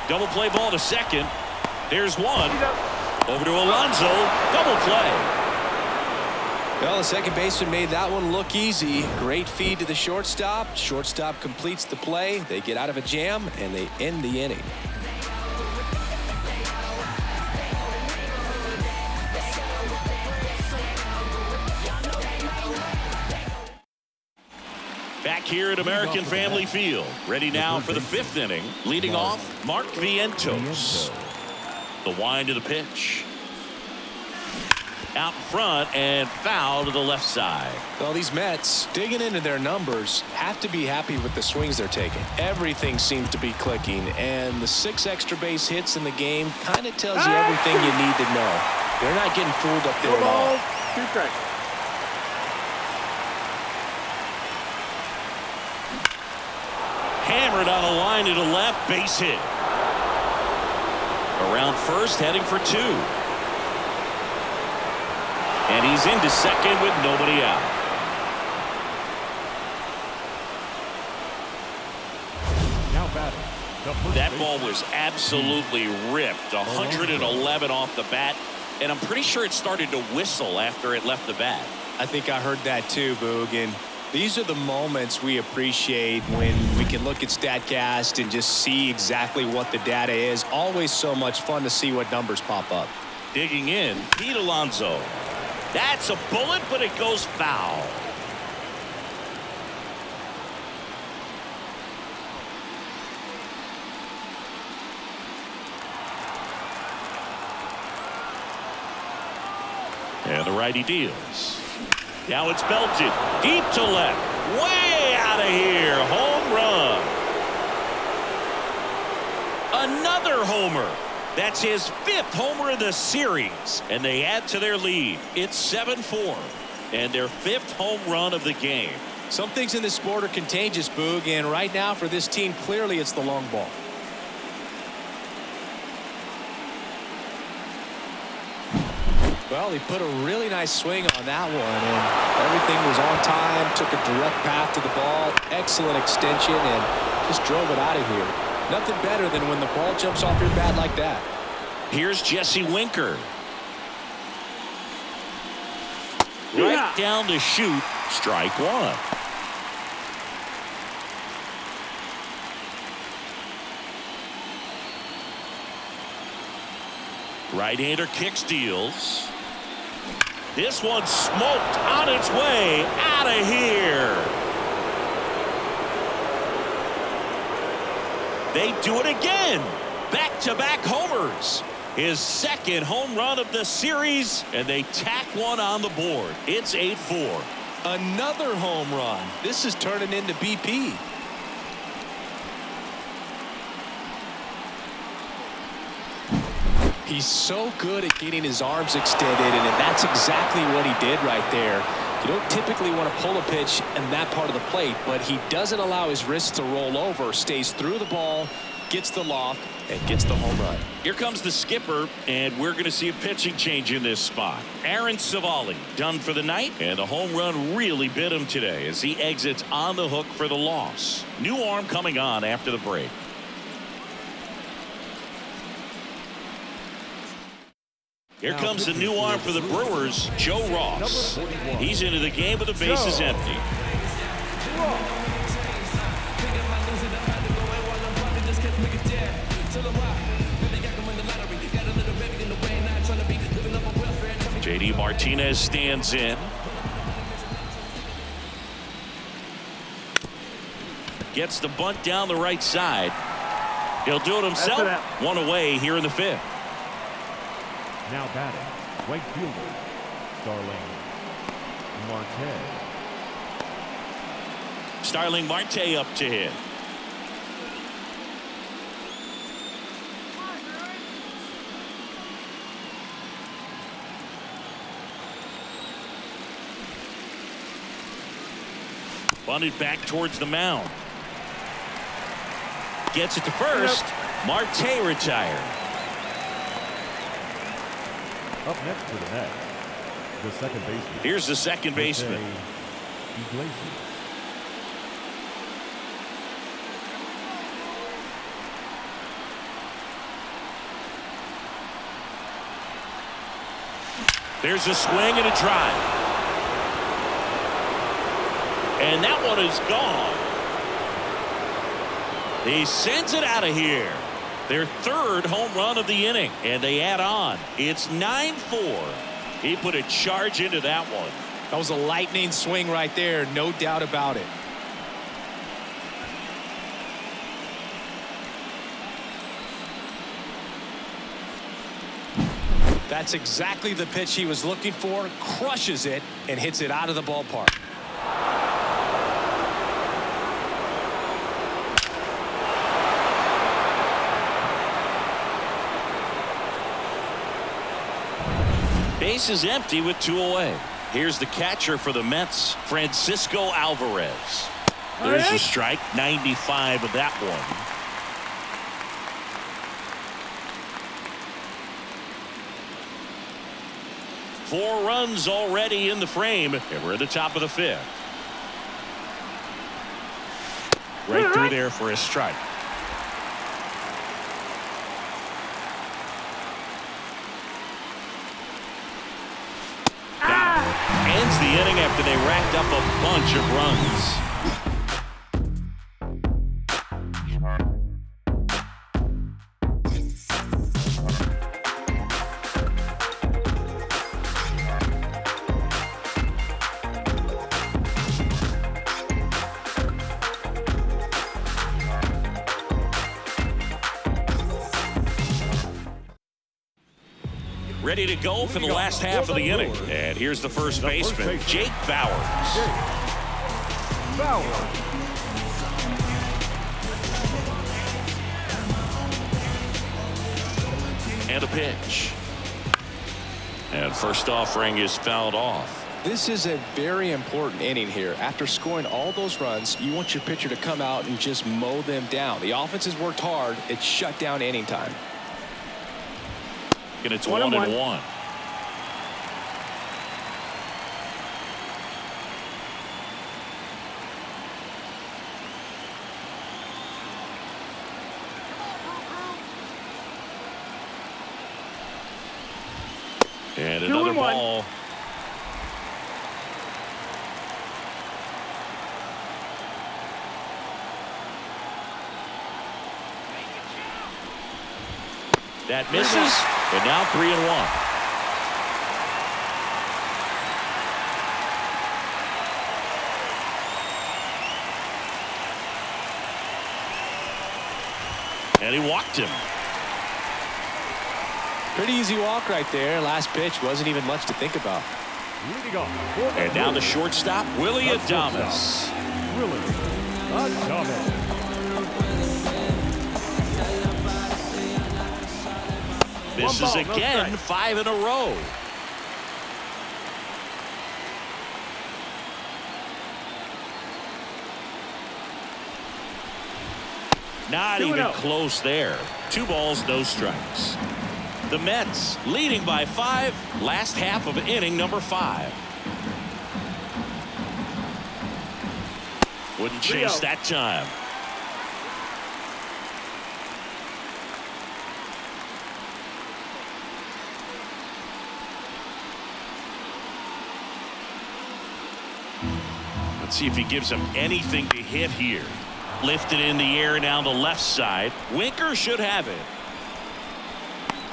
Double play ball to second. There's one. Over to Alonso. Double play. Well, the second baseman made that one look easy. Great feed to the shortstop. Shortstop completes the play. They get out of a jam, and they end the inning. Back here at American Family Field. Ready now for the fifth inning. Leading off, Mark Vientos. The wind to the pitch. Out front and foul to the left side. Well, these Mets, digging into their numbers, have to be happy with the swings they're taking. Everything seems to be clicking, and the 6 extra base hits in the game kind of tells you everything you need to know. They're not getting fooled up there at all. 2 strikes. Hammered on a line to the left, base hit. Around first, heading for 2. And he's into second with nobody out. Now batting. That ball was absolutely ripped. 111 off the bat. And I'm pretty sure it started to whistle after it left the bat. I think I heard that too, Boog. And these are the moments we appreciate when we can look at StatCast and just see exactly what the data is. Always so much fun to see what numbers pop up. Digging in, Pete Alonso. That's a bullet, but it goes foul. And the righty deals. Now it's belted deep to left. Way out of here. Home run. Another homer. That's his 5th homer of the series. And they add to their lead. It's 7-4. And their 5th home run of the game. Some things in this sport are contagious, Boog. And right now for this team, clearly it's the long ball. Well, he put a really nice swing on that one, and everything was on time, took a direct path to the ball, excellent extension, and just drove it out of here. Nothing better than when the ball jumps off your bat like that. Here's Jesse Winker. Right down to shoot, strike 1. Right-hander kicks, deals. This one smoked on its way out of here. They do it again. Back-to-back homers. His 2nd home run of the series, and they tack one on the board. It's 8-4. Another home run. This is turning into BP. He's so good at getting his arms extended, and that's exactly what he did right there. You don't typically want to pull a pitch in that part of the plate, but he doesn't allow his wrists to roll over, stays through the ball, gets the loft, and gets the home run. Here comes the skipper, and we're going to see a pitching change in this spot. Aaron Civale done for the night, and the home run really bit him today as he exits on the hook for the loss. New arm coming on after the break. Here comes the new arm for the Brewers, Joe Ross. He's into the game with the bases empty. JD Martinez stands in. Gets the bunt down the right side. He'll do it himself. One away here in the 5th. Now batting, right fielder, Starling Marte. Starling Marte up to hit. Bunted back towards the mound. Gets it to first. Marte retired. Up next to the net, the second baseman. Here's the second baseman. There's a swing and a drive. And that one is gone. He sends it out of here. Their third home run of the inning, and they add on. It's 9-4. He put a charge into that one. That was a lightning swing right there, no doubt about it. That's exactly the pitch he was looking for. Crushes it and hits it out of the ballpark. Base is empty with 2 away. Here's the catcher for the Mets, Francisco Alvarez. There's a strike, 95 of that one. Four runs already in the frame, and we're at the top of the 5th. Right through there for a strike. Ends the inning after they racked up a bunch of runs. Ready to go for the last half of the inning. And here's the first baseman, Jake Bauers. And a pitch. And first offering is fouled off. This is a very important inning here. After scoring all those runs, you want your pitcher to come out and just mow them down. The offense has worked hard. It's shut down inning time. And it's 1-1. And another ball. That misses, and now 3-1. And he walked him. Pretty easy walk right there. Last pitch wasn't even much to think about. And now the shortstop, Willie Adames. Misses again, 5 in a row. Not even close there. 2 balls, no strikes. The Mets leading by 5, last half of inning number 5. Wouldn't chase that time. Let's see if he gives him anything to hit here. Lifted in the air down the left side. Winker should have it.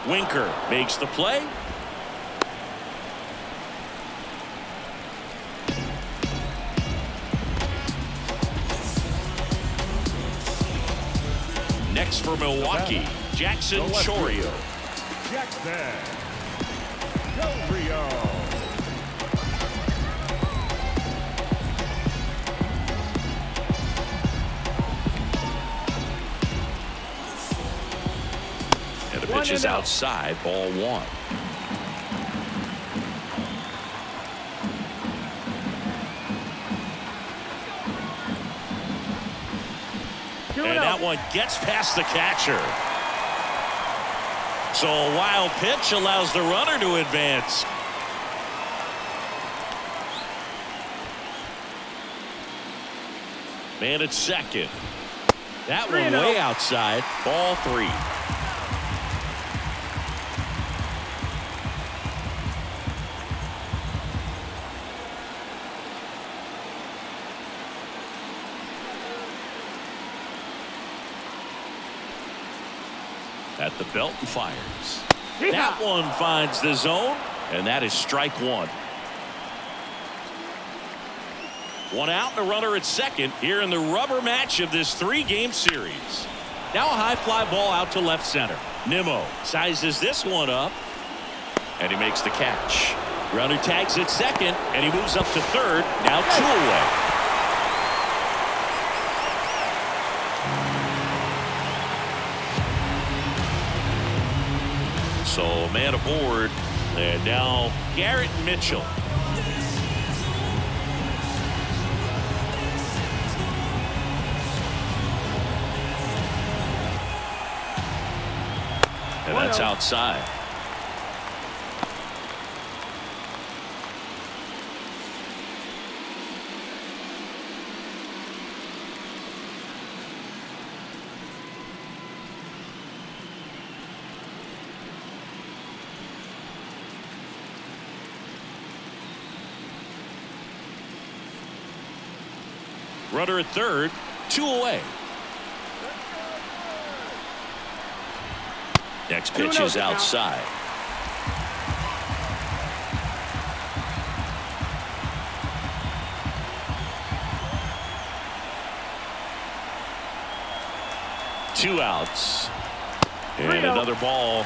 Winker makes the play. Next for Milwaukee, Jackson Chourio. And the pitch is outside, ball 1. And that one gets past the catcher. So a wild pitch allows the runner to advance. Man at second. That one way outside, ball 3. At the belt and fires. That one finds the zone, and that is strike one. One out and a runner at second here in the rubber match of this 3-game series. Now a high fly ball out to left center. Nimmo sizes this one up, and he makes the catch. Runner tags at second, and he moves up to third. Now 2 away. So man aboard, and now Garrett Mitchell. And that's outside. Runner at third, 2 away. Next pitch is outside. Two outs. And another ball.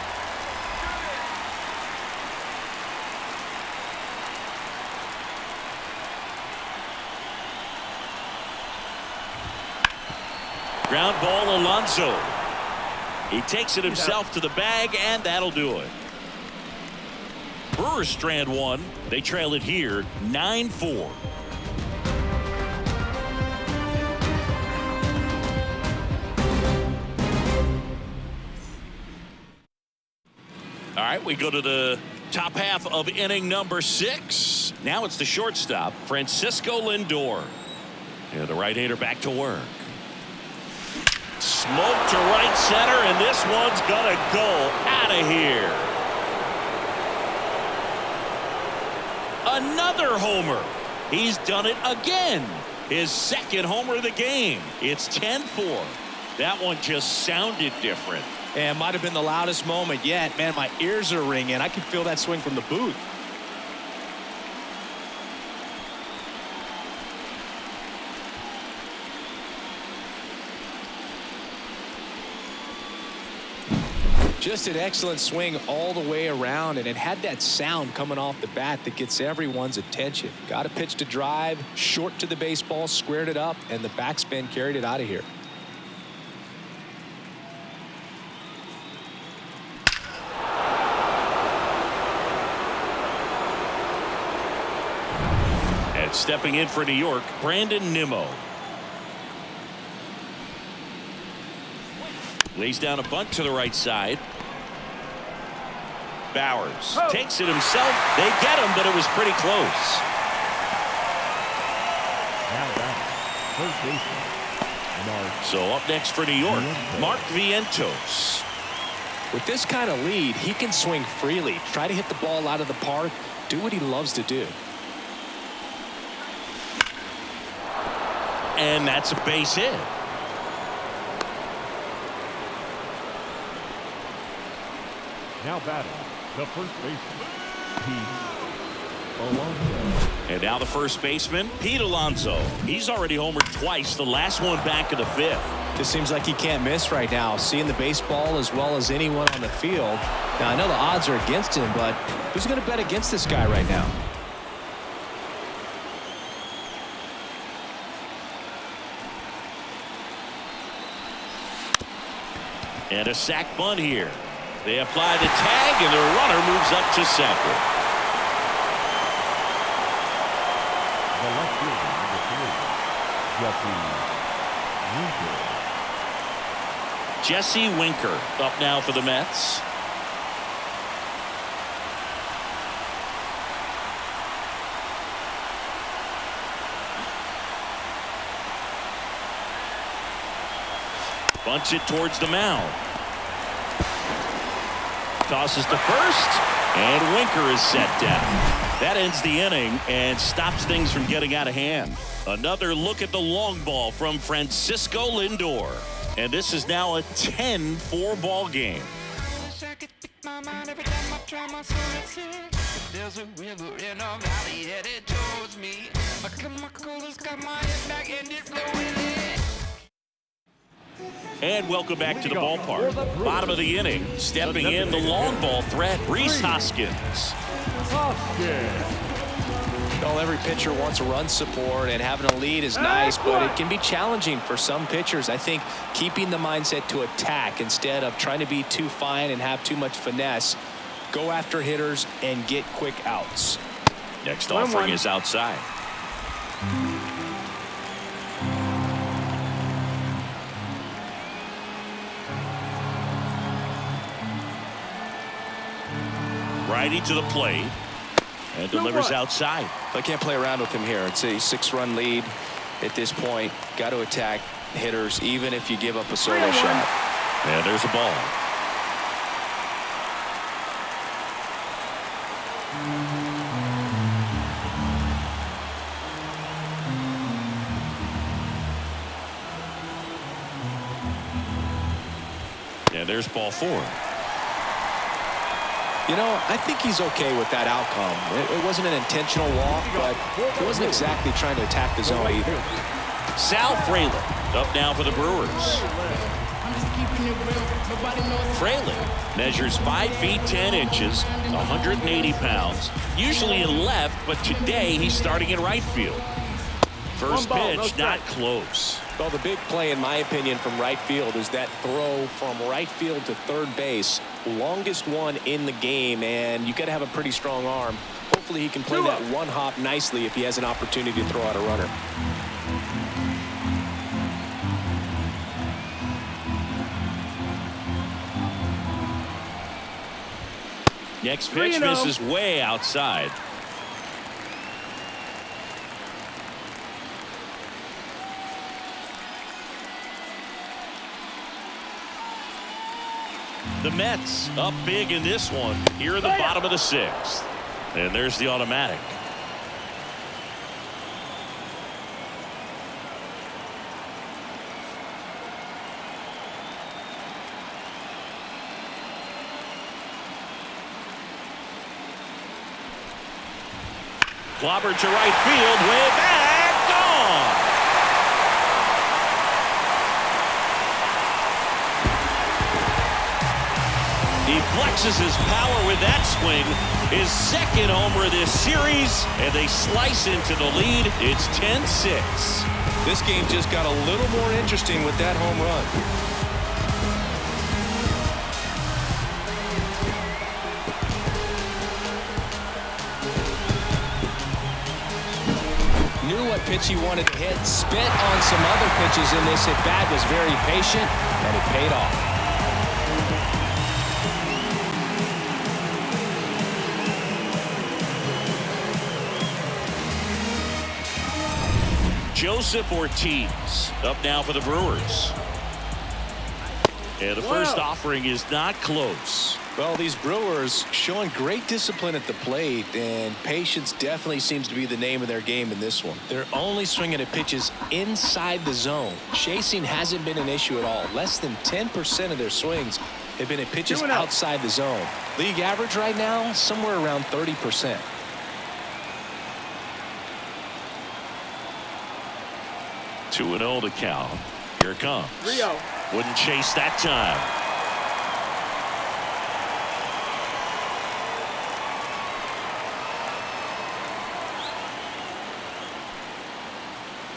Ground ball, Alonso. He takes it himself to the bag, and that'll do it. Brewers strand one. They trail it here 9-4. All right, we go to the top half of inning number 6. Now it's the shortstop, Francisco Lindor. And the right-hander back to work. Smoke to right center, and this one's gonna go out of here. Another homer. He's done it again. His second homer of the game. It's 10-4. That one just sounded different. And might have been the loudest moment yet. Man, my ears are ringing. I can feel that swing from the booth. Just an excellent swing all the way around, and it had that sound coming off the bat that gets everyone's attention. Got a pitch to drive, short to the baseball, squared it up, and the backspin carried it out of here. And stepping in for New York, Brandon Nimmo. Lays down a bunt to the right side. Bowers takes it himself. They get him, but it was pretty close. Now back, first baseman, Mark. So up next for New York, Mark Vientos. With this kind of lead, he can swing freely, try to hit the ball out of the park, do what he loves to do. And that's a base hit. Now batting, the first baseman, Pete Alonso. And now the first baseman, Pete Alonso. He's already homered twice, the last one back in the 5th. Just seems like he can't miss right now, seeing the baseball as well as anyone on the field. Now, I know the odds are against him, but who's going to bet against this guy right now? And a sac bunt here. They apply the tag, and the runner moves up to second. The left fielder, number 3, Jesse Winker up now for the Mets. Bunts it towards the mound. Tosses to first, and Winker is set down. That ends the inning and stops things from getting out of hand. Another look at the long ball from Francisco Lindor. And this is now a 10-4 ball game. my mind every time I try my soul to sing. There's a river in a valley headed towards me. My coolest got my head back and it's flowing in. And welcome back to the ballpark. Bottom of the inning. Stepping in the long ball threat, Rhys Hoskins. Well, every pitcher wants run support, and having a lead is nice, but it can be challenging for some pitchers. I think keeping the mindset to attack instead of trying to be too fine and have too much finesse. Go after hitters and get quick outs. Next offering is outside. Righty to the plate and delivers outside. I can't play around with him here. It's a 6-run lead at this point. Got to attack hitters even if you give up a solo shot. And there's a ball. And there's ball 4. You know, I think he's okay with that outcome. It wasn't an intentional walk, but he wasn't exactly trying to attack the zone either. Sal Fraley up now for the Brewers. I'm just keeping it real. Nobody knows. Fraley measures 5 feet 10 inches, 180 pounds, usually in left, but today he's starting in right field. First pitch, not close. Well, the big play, in my opinion, from right field is that throw from right field to third base. Longest one in the game, and you got to have a pretty strong arm. Hopefully he can play that one hop nicely if he has an opportunity to throw out a runner. Next pitch misses way outside. The Mets up big in this one here in the bottom of the 6th. And there's the automatic. Clobbered to right field, way back, gone. He flexes his power with that swing. His second homer of this series, and they slice into the lead. It's 10-6. This game just got a little more interesting with that home run. Knew what pitch he wanted to hit. Spit on some other pitches in this at-bat. Was very patient, and it paid off. Joseph Ortiz up now for the Brewers. And the first offering is not close. Well, these Brewers showing great discipline at the plate, and patience definitely seems to be the name of their game in this one. They're only swinging at pitches inside the zone. Chasing hasn't been an issue at all. Less than 10% of their swings have been at pitches outside the zone. League average right now, somewhere around 30%. Two and 0 to count. Here it comes. Wouldn't chase that time.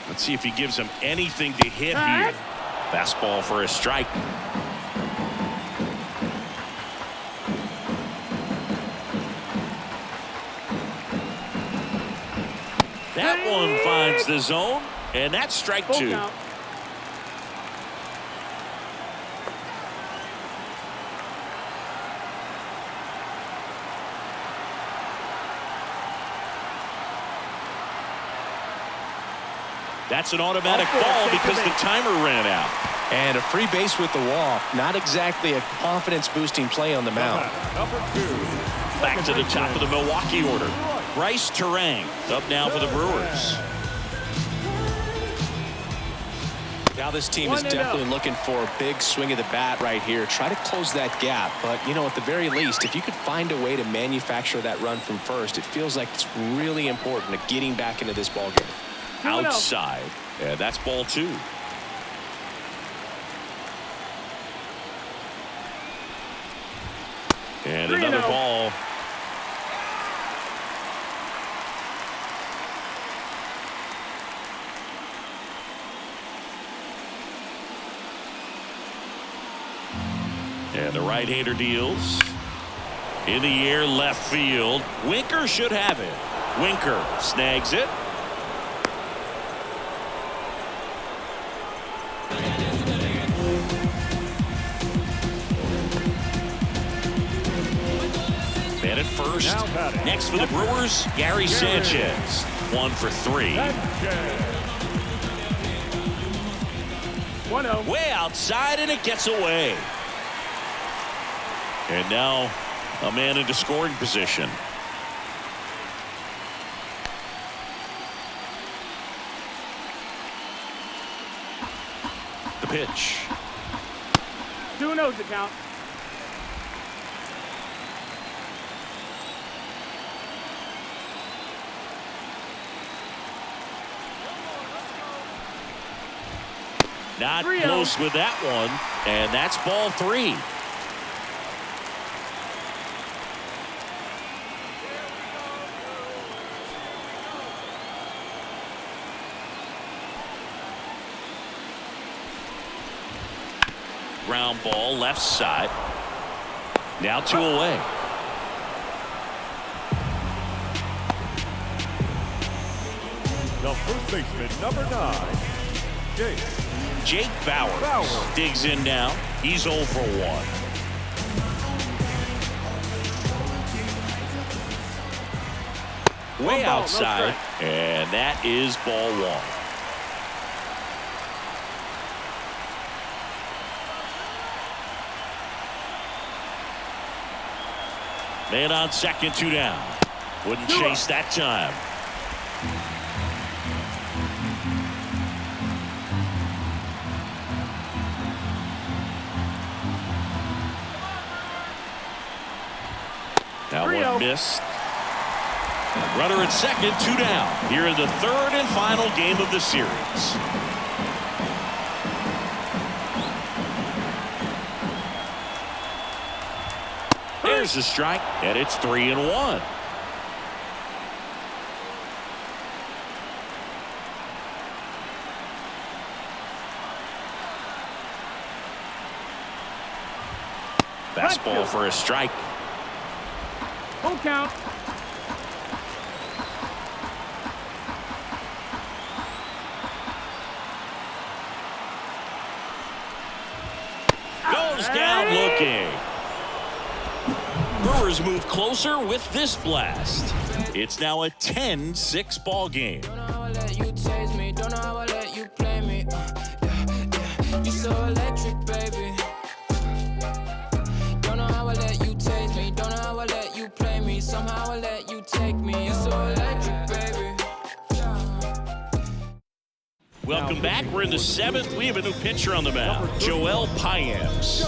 Let's see if he gives him anything to hit here. Fastball for a strike. That one finds the zone, and that's strike 2. That's an automatic ball because the timer ran out. And a free base with the walk. Not exactly a confidence-boosting play on the mound. Back to the top of the Milwaukee order. Bryce Terang up now for the Brewers. Now this team is definitely looking for a big swing of the bat right here. Try to close that gap. But, you know, at the very least, if you could find a way to manufacture that run from first, it feels like it's really important to getting back into this ballgame. Outside. Yeah, that's ball 2. And another ball. And the right-hander deals. In the air, left field. Winker should have it. Winker snags it. And at first, next for the Brewers, Gary Sanchez. 1 for 3. 1-0. Way outside, and it gets away. And now a man into scoring position. The pitch. 2-0 to count. Not close with that one, and that's ball 3. Ground ball left side. Now 2 away. The first baseman, number 9, Jake Bauers digs in now. He's 0 for 1. Way outside, and that is ball 1. Man on second, 2 down. Wouldn't chase that time. That one missed. Runner at second, 2 down. Here in the 3rd and final game of the series. There's a strike, and it's 3-1. Fastball for a strike. Full count. Goes down looking. Brewers move closer with this blast. It's now a 10-6 ball game. Don't know how I let you taste me. Don't know how I let you play me. You so electric, baby. Don't know how I let you taste me. Don't know how I let you play me. Somehow I let you take me. You so electric, baby. Welcome back. We're in the 7th. We have a new pitcher on the mound, Joel Payams.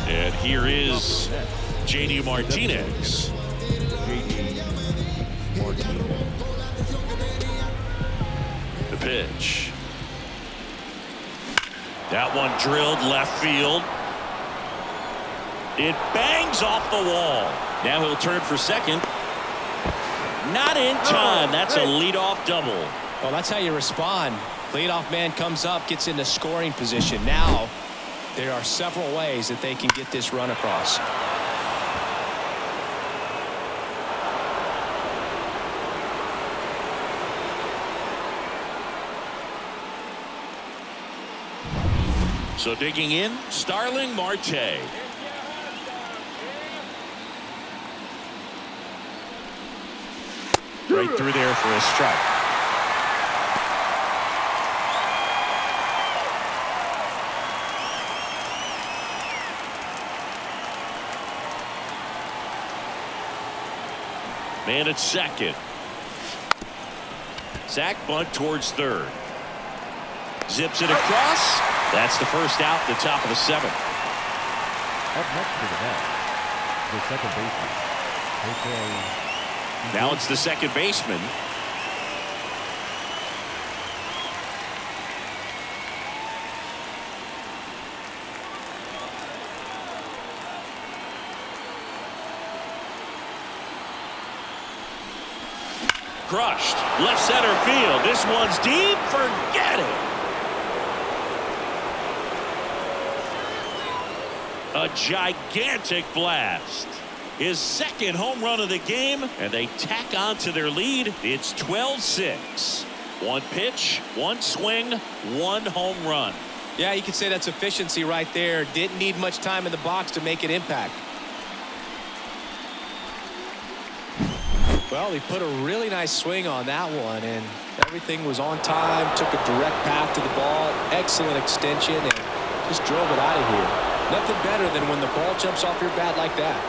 And here is J.D. Martinez. The pitch. That one drilled left field. It bangs off the wall. Now he'll turn for second. Not in time. That's a leadoff double. Well, that's how you respond. Leadoff man comes up, gets into scoring position. Now there are several ways that they can get this run across. So digging in, Starling Marte. Right through there for a strike. Man at second. Sack bunt towards third. Zips it across. That's the first out, the top of the 7th. Up next to the net, the second baseman. Now it's the second baseman. Crushed. Left center field. This one's deep. Forget it. A gigantic blast. His second home run of the game, and they tack on to their lead. It's 12-6. One pitch, one swing, one home run. Yeah, you could say that's efficiency right there. Didn't need much time in the box to make an impact. Well, he put a really nice swing on that one, and everything was on time. Took a direct path to the ball. Excellent extension, and just drove it out of here. Nothing better than when the ball jumps off your bat like that.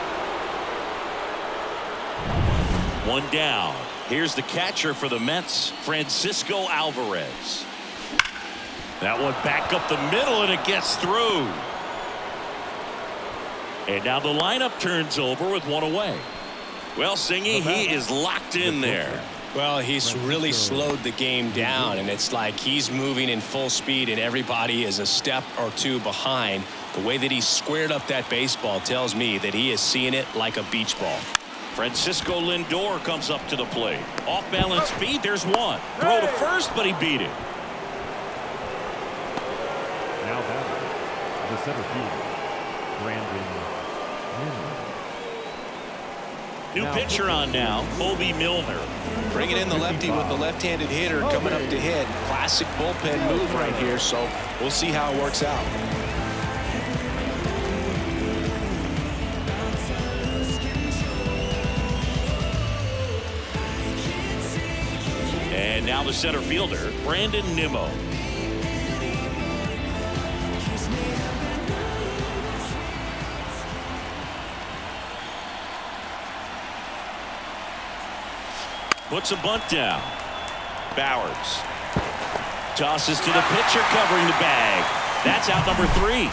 One down. Here's the catcher for the Mets, Francisco Alvarez. That one back up the middle, and it gets through. And now the lineup turns over with one away. Well, Singy, he is locked in there. Well, he's really slowed the game down, and it's like he's moving in full speed, and everybody is a step or two behind. The way that he squared up that baseball tells me that he is seeing it like a beach ball. Francisco Lindor comes up to the plate. Off balance feet. There's one. Throw to first, but he beat it. Now batting, the center fielder, Brandon. New pitcher on now, Bobby Milner. Bringing in the lefty with the left-handed hitter coming up to hit. Classic bullpen move right here, so we'll see how it works out. And now the center fielder, Brandon Nimmo. Puts a bunt down. Bowers tosses to the pitcher covering the bag. That's out number 3.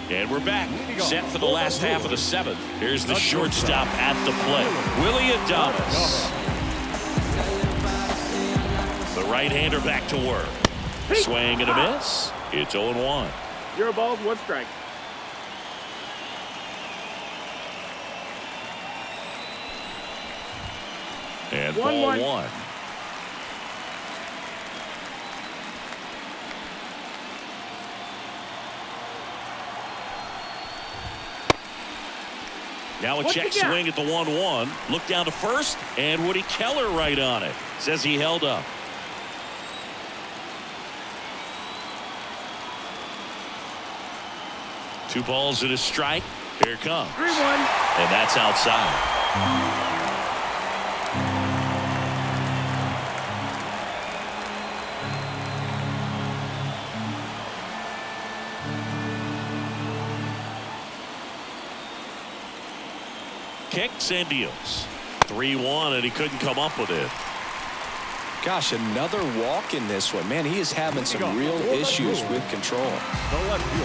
And we're back, set for the last half of the 7th. Here's the shortstop at the plate, Willie Adames. The right-hander back to work. Swing and a miss. It's 0-1. 0 balls, 1 strike. And ball 1. Now a check swing at the 1-1. Look down to first, and Woody Keller right on it. Says he held up. Two balls and a strike. Here it comes. 3-1. And that's outside. Kicks and deals. 3-1, and he couldn't come up with it. Gosh, another walk in this one. Man, he is having some real issues with control.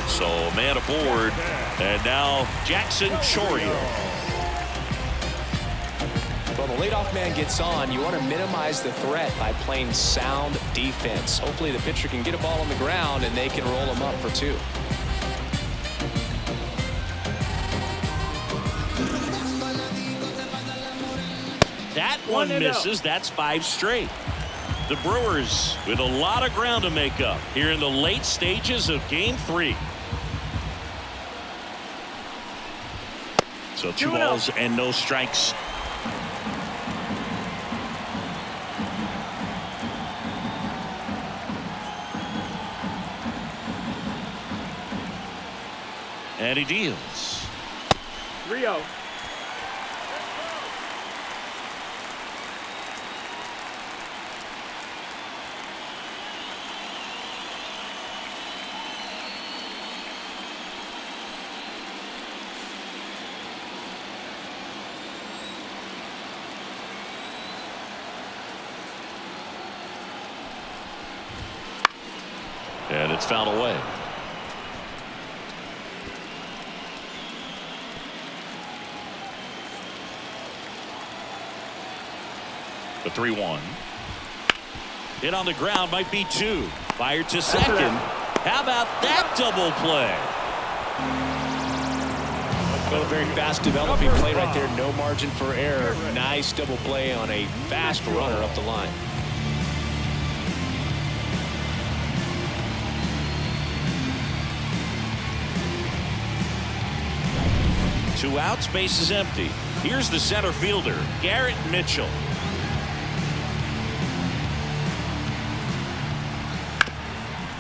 So man aboard, and now Jackson Chourio. Well, the leadoff man gets on. You want to minimize the threat by playing sound defense. Hopefully the pitcher can get a ball on the ground and they can roll him up for 2. That one misses. That's 5 straight. The Brewers with a lot of ground to make up here in the late stages of Game 3. So 2 balls and no strikes. And he deals. 3-0. And it's fouled away. The 3-1. Hit on the ground, might be 2. Fired to second. How about that double play? Well, a very fast developing play right there. No margin for error. Nice double play on a fast runner up the line. Two outs, base is empty. Here's the center fielder, Garrett Mitchell.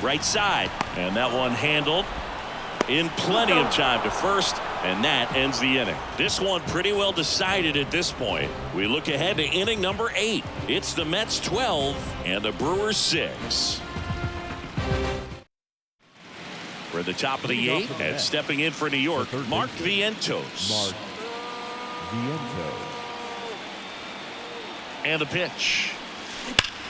Right side, and that one handled in plenty of time to first, and that ends the inning. This one pretty well decided at this point. We look ahead to inning number 8. It's the Mets 12 and the Brewers 6. We're at the top of the 8th, and stepping in for New York, Mark Vientos. And the pitch.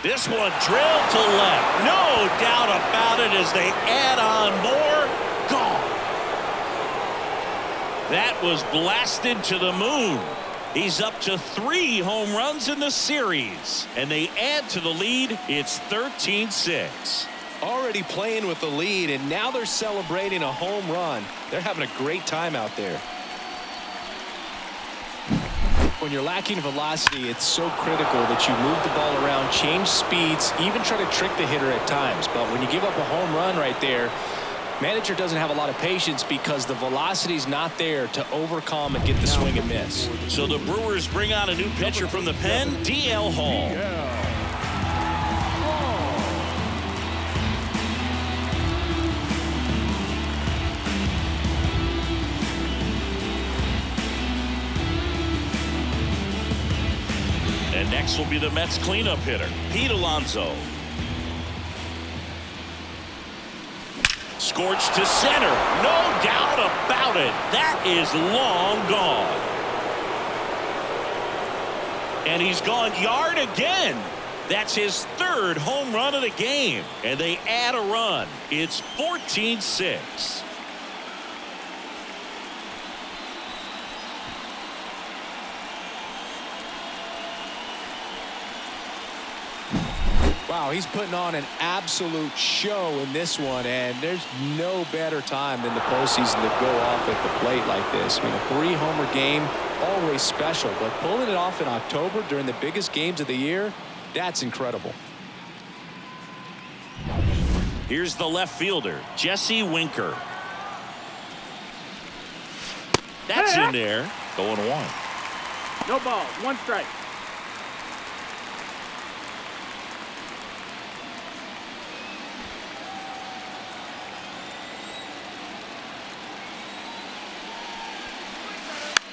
This one drilled to left. No doubt about it as they add on more. Gone. That was blasted to the moon. He's up to 3 home runs in the series, and they add to the lead. It's 13-6. Already playing with the lead, and now they're celebrating a home run. They're having a great time out there. When you're lacking velocity, it's so critical that you move the ball around, change speeds, even try to trick the hitter at times. But when you give up a home run right there, manager doesn't have a lot of patience because the velocity's not there to overcome and get the swing and miss. So the Brewers bring on a new pitcher from the pen, DL Hall. And next will be the Mets cleanup hitter, Pete Alonso. Scorched to center. No doubt about it. That is long gone. And he's gone yard again. That's his 3rd home run of the game. And they add a run. It's 14-6. Wow, he's putting on an absolute show in this one, and there's no better time than the postseason to go off at the plate like this. I mean, a 3-homer game, always special, but pulling it off in October during the biggest games of the year, that's incredible. Here's the left fielder, Jesse Winker. That's in there. 0-1. No ball, 1 strike.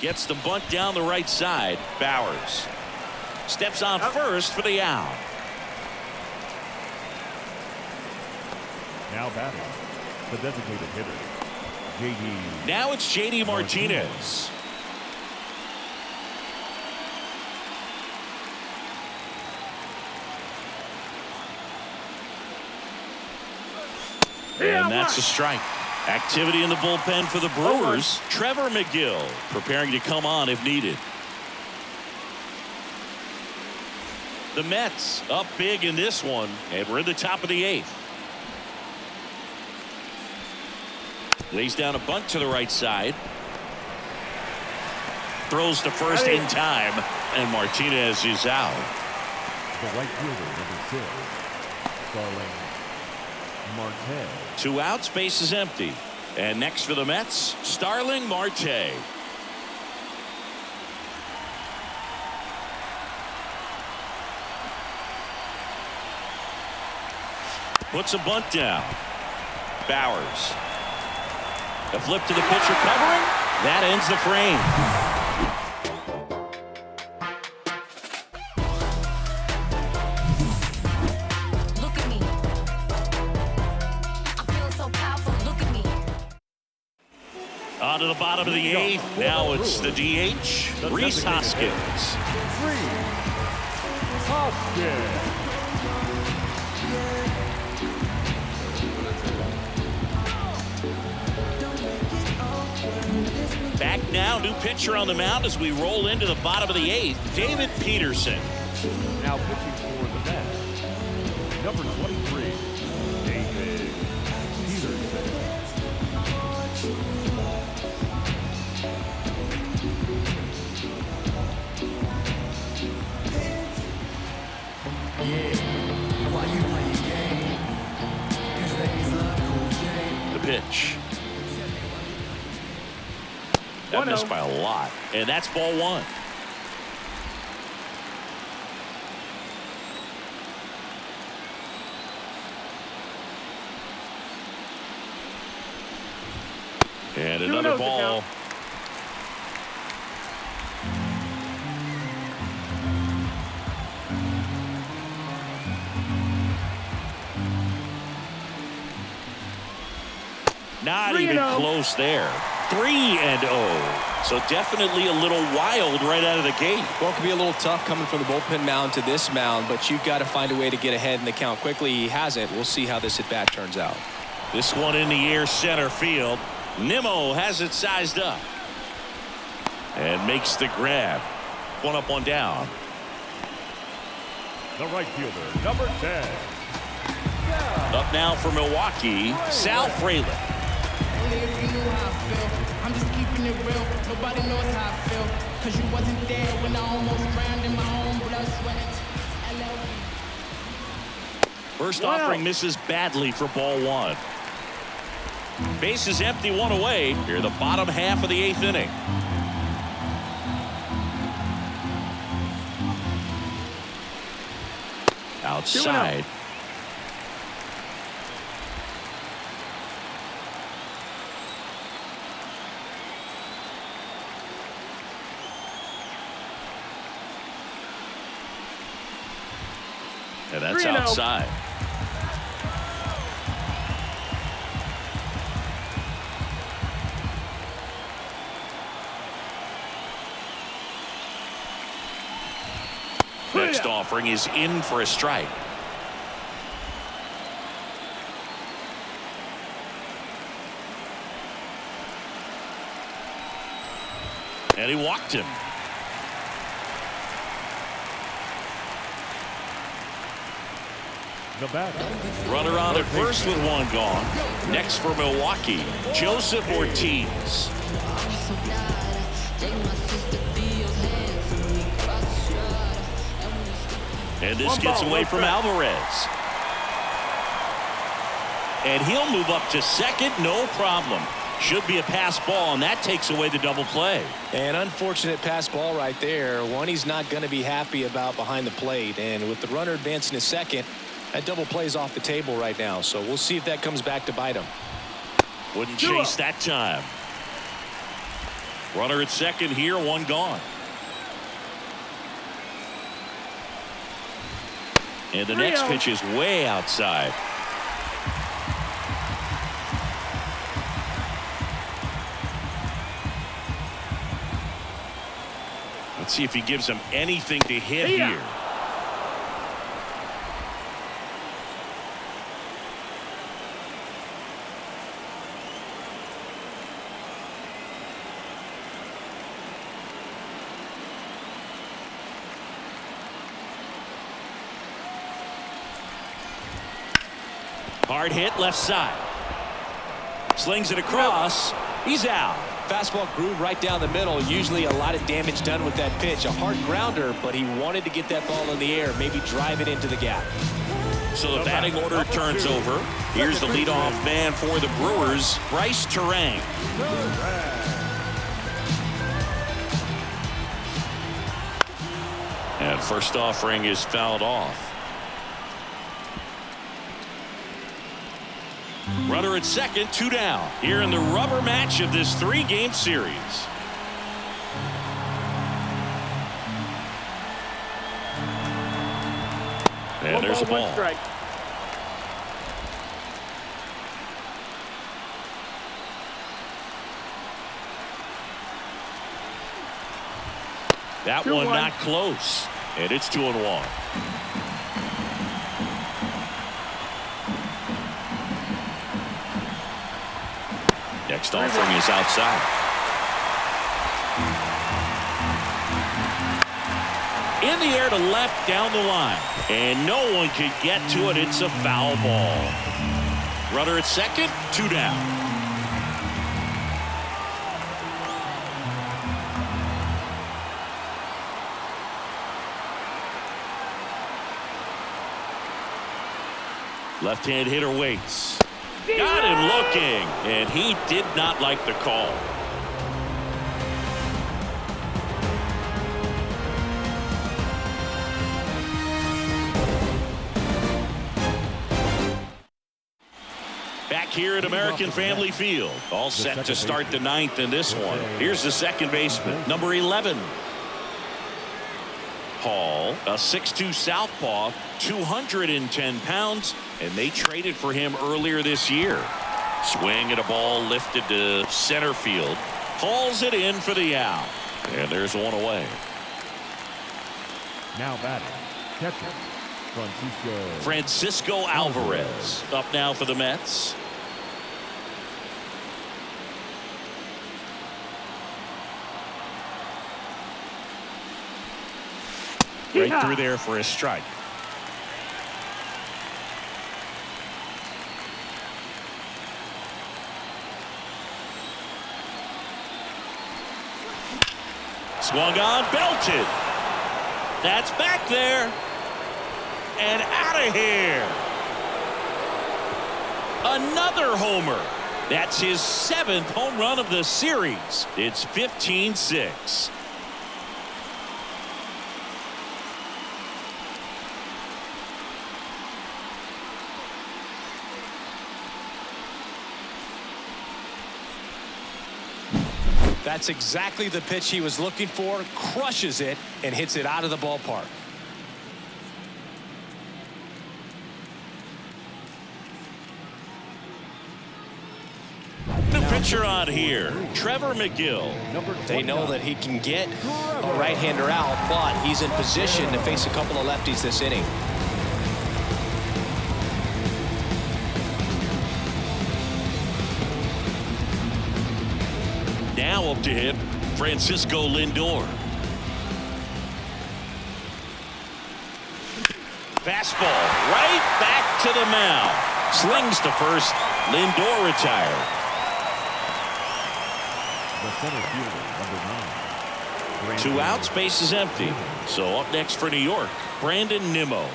Gets the bunt down the right side. Bowers steps on first for the out. Now batting, the designated hitter, J.D. Now it's J.D. Martinez. And that's a strike. Activity in the bullpen for the Brewers. Trevor McGill preparing to come on if needed. The Mets up big in this one, and we're in the top of the 8th. Lays down a bunt to the right side. Throws to first in time, and Martinez is out. The right fielder, number 6, Starling Marte. 2 outs, base is empty. And next for the Mets, Starling Marte. Puts a bunt down. Bowers. The flip to the pitcher covering. That ends the frame. On to the bottom of the 8th. Now it's the DH, Rhys Hoskins. Back now, new pitcher on the mound as we roll into the bottom of the 8th, David Peterson. Now pitching for the Mets, number 23, David Peterson. The pitch. That missed by a lot, and that's ball 1. And another ball. Not even close there. 3-0. So definitely a little wild right out of the gate. Well, it could be a little tough coming from the bullpen mound to this mound, but you've got to find a way to get ahead in the count quickly. He hasn't. We'll see how this at bat turns out. This one in the air, center field. Nimmo has it sized up and makes the grab. 1 up, 1 down. The right fielder, number 10. Up now for Milwaukee, Sal Frelick. Only if you knew how I feel. I'm just keeping it real. Nobody knows how I feel. Cause you wasn't there when I almost drowned in my own blood, sweat. MLB. First offering misses badly for ball 1. Base is empty, 1 away. Here the bottom half of the 8th inning. Outside. And that's outside. Next offering is in for a strike. And he walked him. The batter. Runner on at first with 1 gone. Next for Milwaukee, Joseph Ortiz. And this gets away from Alvarez. And he'll move up to second, no problem. Should be a pass ball, and that takes away the double play. An unfortunate pass ball right there. One he's not going to be happy about behind the plate. And with the runner advancing to second, that double play is off the table right now. So we'll see if that comes back to bite him. Wouldn't chase that time. Runner at second here, 1 gone. And the next pitch is way outside. Let's see if he gives him anything to hit here. Hard hit left side. Slings it across. He's out. Fastball groove right down the middle. Usually a lot of damage done with that pitch. A hard grounder, but he wanted to get that ball in the air, maybe drive it into the gap. So the batting order turns over. Here's the leadoff man for the Brewers, Bryce Terang. And first offering is fouled off. Runner at second, 2 down. Here in the rubber match of this 3-game series. And there's a ball. Strike. That one not close. And it's 2-1. Next offering is outside. In the air to left down the line. And no one could get to it. It's a foul ball. Runner at second, 2 down. Left-hand hitter waits. Got him looking, and he did not like the call. Back here at American Family Field. All set to start the 9th in this one. Here's the second baseman, number 11. Hall, a 6'2" southpaw, 210 pounds, and they traded for him earlier this year. Swing at a ball lifted to center field. Hauls it in for the out. And there's one away. Now batting, catcher, Francisco Alvarez up now for the Mets. Right through there for a strike. Swung on, belted. That's back there. And out of here. Another homer. That's his 7th home run of the series. It's 15-6. That's exactly the pitch he was looking for. Crushes it and hits it out of the ballpark. The pitcher on here, Trevor McGill. They know that he can get a right-hander out, but he's in position to face a couple of lefties this inning. Now up to hit, Francisco Lindor. Fastball right back to the mound. Slings to first. Lindor retired. The center fielder, number 9. 2 outs, base is empty. So up next for New York, Brandon Nimmo.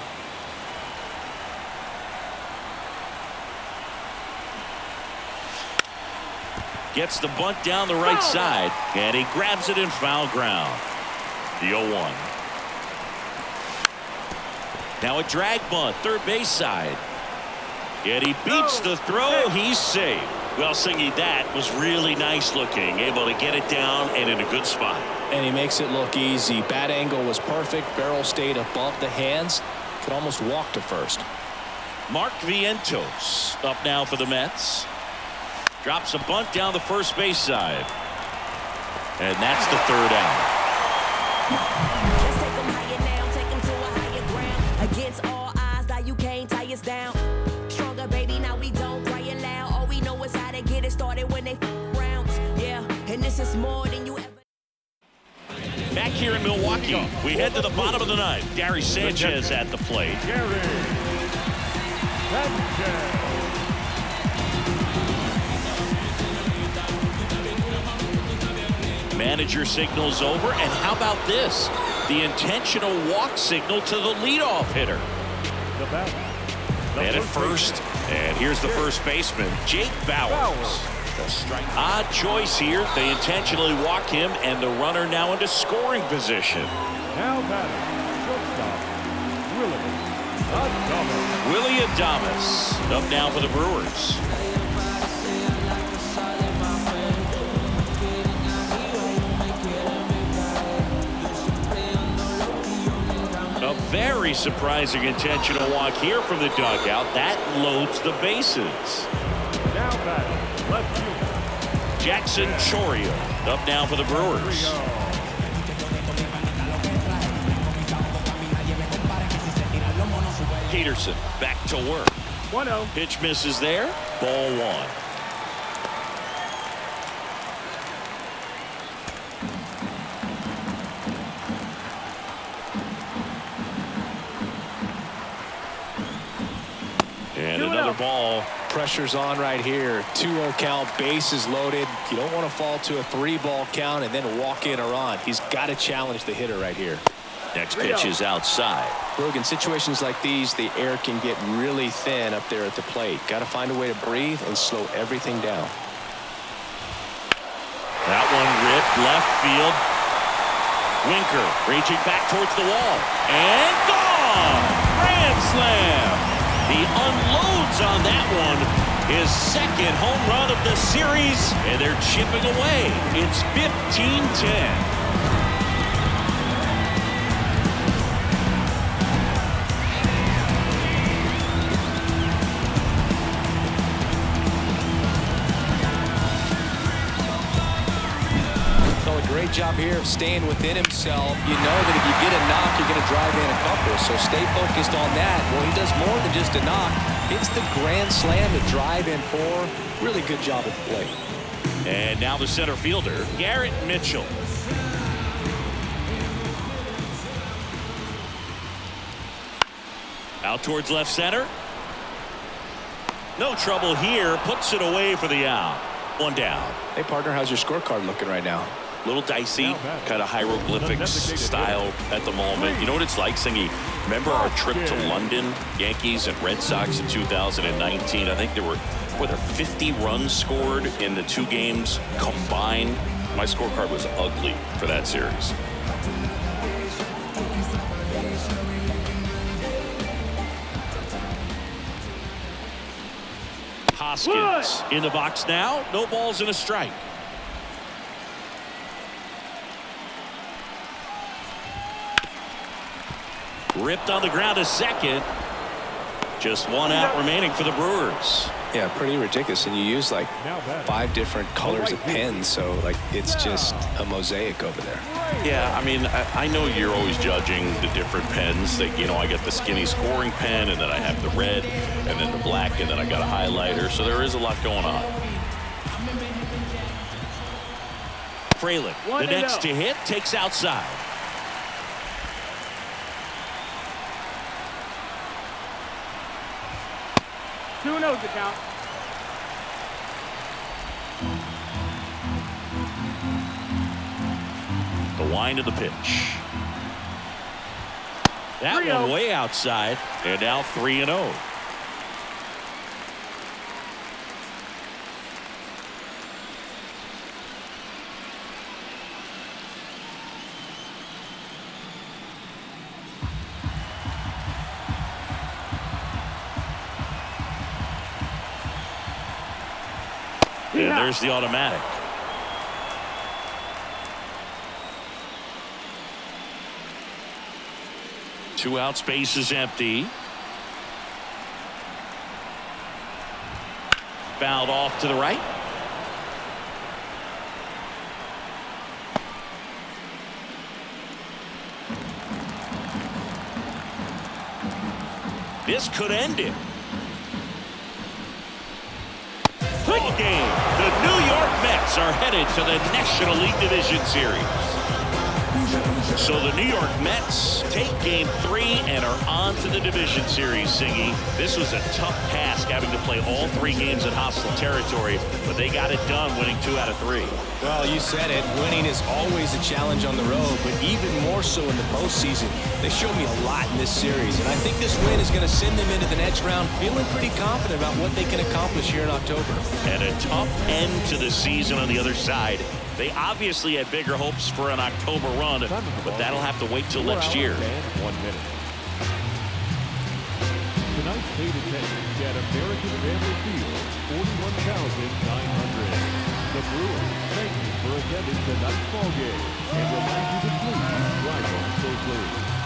Gets the bunt down the right side, and he grabs it in foul ground. The 0-1. Now a drag bunt, third base side. Yet he beats the throw. He's safe. Well, Singy, that was really nice looking. Able to get it down and in a good spot. And he makes it look easy. Bat angle was perfect. Barrel stayed above the hands. Could almost walk to first. Mark Vientos up now for the Mets. Drops a bunt down the first base side. And that's the 3rd out. Let's take them higher now, take them to a higher ground. Against all odds, that you can't tie us down. Stronger, baby, now we don't cry aloud. All we know is how to get it started when they rounds. Yeah, and this is more than you ever. Back here in Milwaukee, we head to the bottom of the 9th. Gary Sanchez at the plate. Gary Sanchez. Manager signals over, and how about this? The intentional walk signal to the leadoff hitter. The batter. And at first, and here's the first baseman, Jake Bauers. Odd choice here. They intentionally walk him, and the runner now into scoring position. Now batting, shortstop, Willie Adames up now for the Brewers. A very surprising intentional walk here from the dugout. That loads the bases. Now batting, left fielder Jackson Chourio up now for the Brewers. Peterson back to work. 1-0. Pitch misses there. Ball 1. ball. Pressure's on right here. 2-0 count, bases loaded. You don't want to fall to a 3-ball count and then walk in or on. He's got to challenge the hitter right here. Next pitch is outside. Brooke, in situations like these, the air can get really thin up there at the plate. Got to find a way to breathe and slow everything down. That one ripped left field. Winker reaching back towards the wall. And gone! Grand slam! He unloads on that one. His second home run of the series. And they're chipping away. It's 15-10. Great job here of staying within himself. You know that if you get a knock, you're going to drive in a couple. So stay focused on that. Well, he does more than just a knock. It's the grand slam to drive in 4. Really good job at the plate. And now the center fielder, Garrett Mitchell. Out towards left center. No trouble here. Puts it away for the out. One down. Hey, partner, how's your scorecard looking right now? Little dicey, kind of hieroglyphics style at the moment. You know what it's like, Singy? Remember our trip to London, Yankees and Red Sox in 2019? I think there were 50 runs scored in the 2 games combined. My scorecard was ugly for that series. Hoskins in the box now. No balls and a strike. Ripped on the ground to second. Just 1 out remaining for the Brewers. Yeah, pretty ridiculous. And you use like 5 different colors of pens, so like it's just a mosaic over there. Yeah, I mean, I know you're always judging the different pens. That, you know, I got the skinny scoring pen, and then I have the red, and then the black, and then I got a highlighter. So there is a lot going on. Fralin, the next to hit, takes outside. Who knows the count? The wind of the pitch. That one way outside, and now 3-0. And there's the automatic. Two outs, base is empty. Fouled off to the right. This could end it. Ball game. The New York Mets are headed to the National League Division Series. So the New York Mets take Game 3 and are on to the Division Series, Singy. This was a tough task, having to play all 3 games in hostile territory, but they got it done, winning 2 out of 3. Well, you said it. Winning is always a challenge on the road, but even more so in the postseason. They showed me a lot in this series, and I think this win is going to send them into the next round feeling pretty confident about what they can accomplish here in October. And a tough end to the season on the other side. They obviously had bigger hopes for an October run, but that'll have to wait till next year. 1 minute. Tonight's paid attendance at American Family Field, 41,900. The Brewers thank you for attending tonight's ball game and remind you to please drive on safely.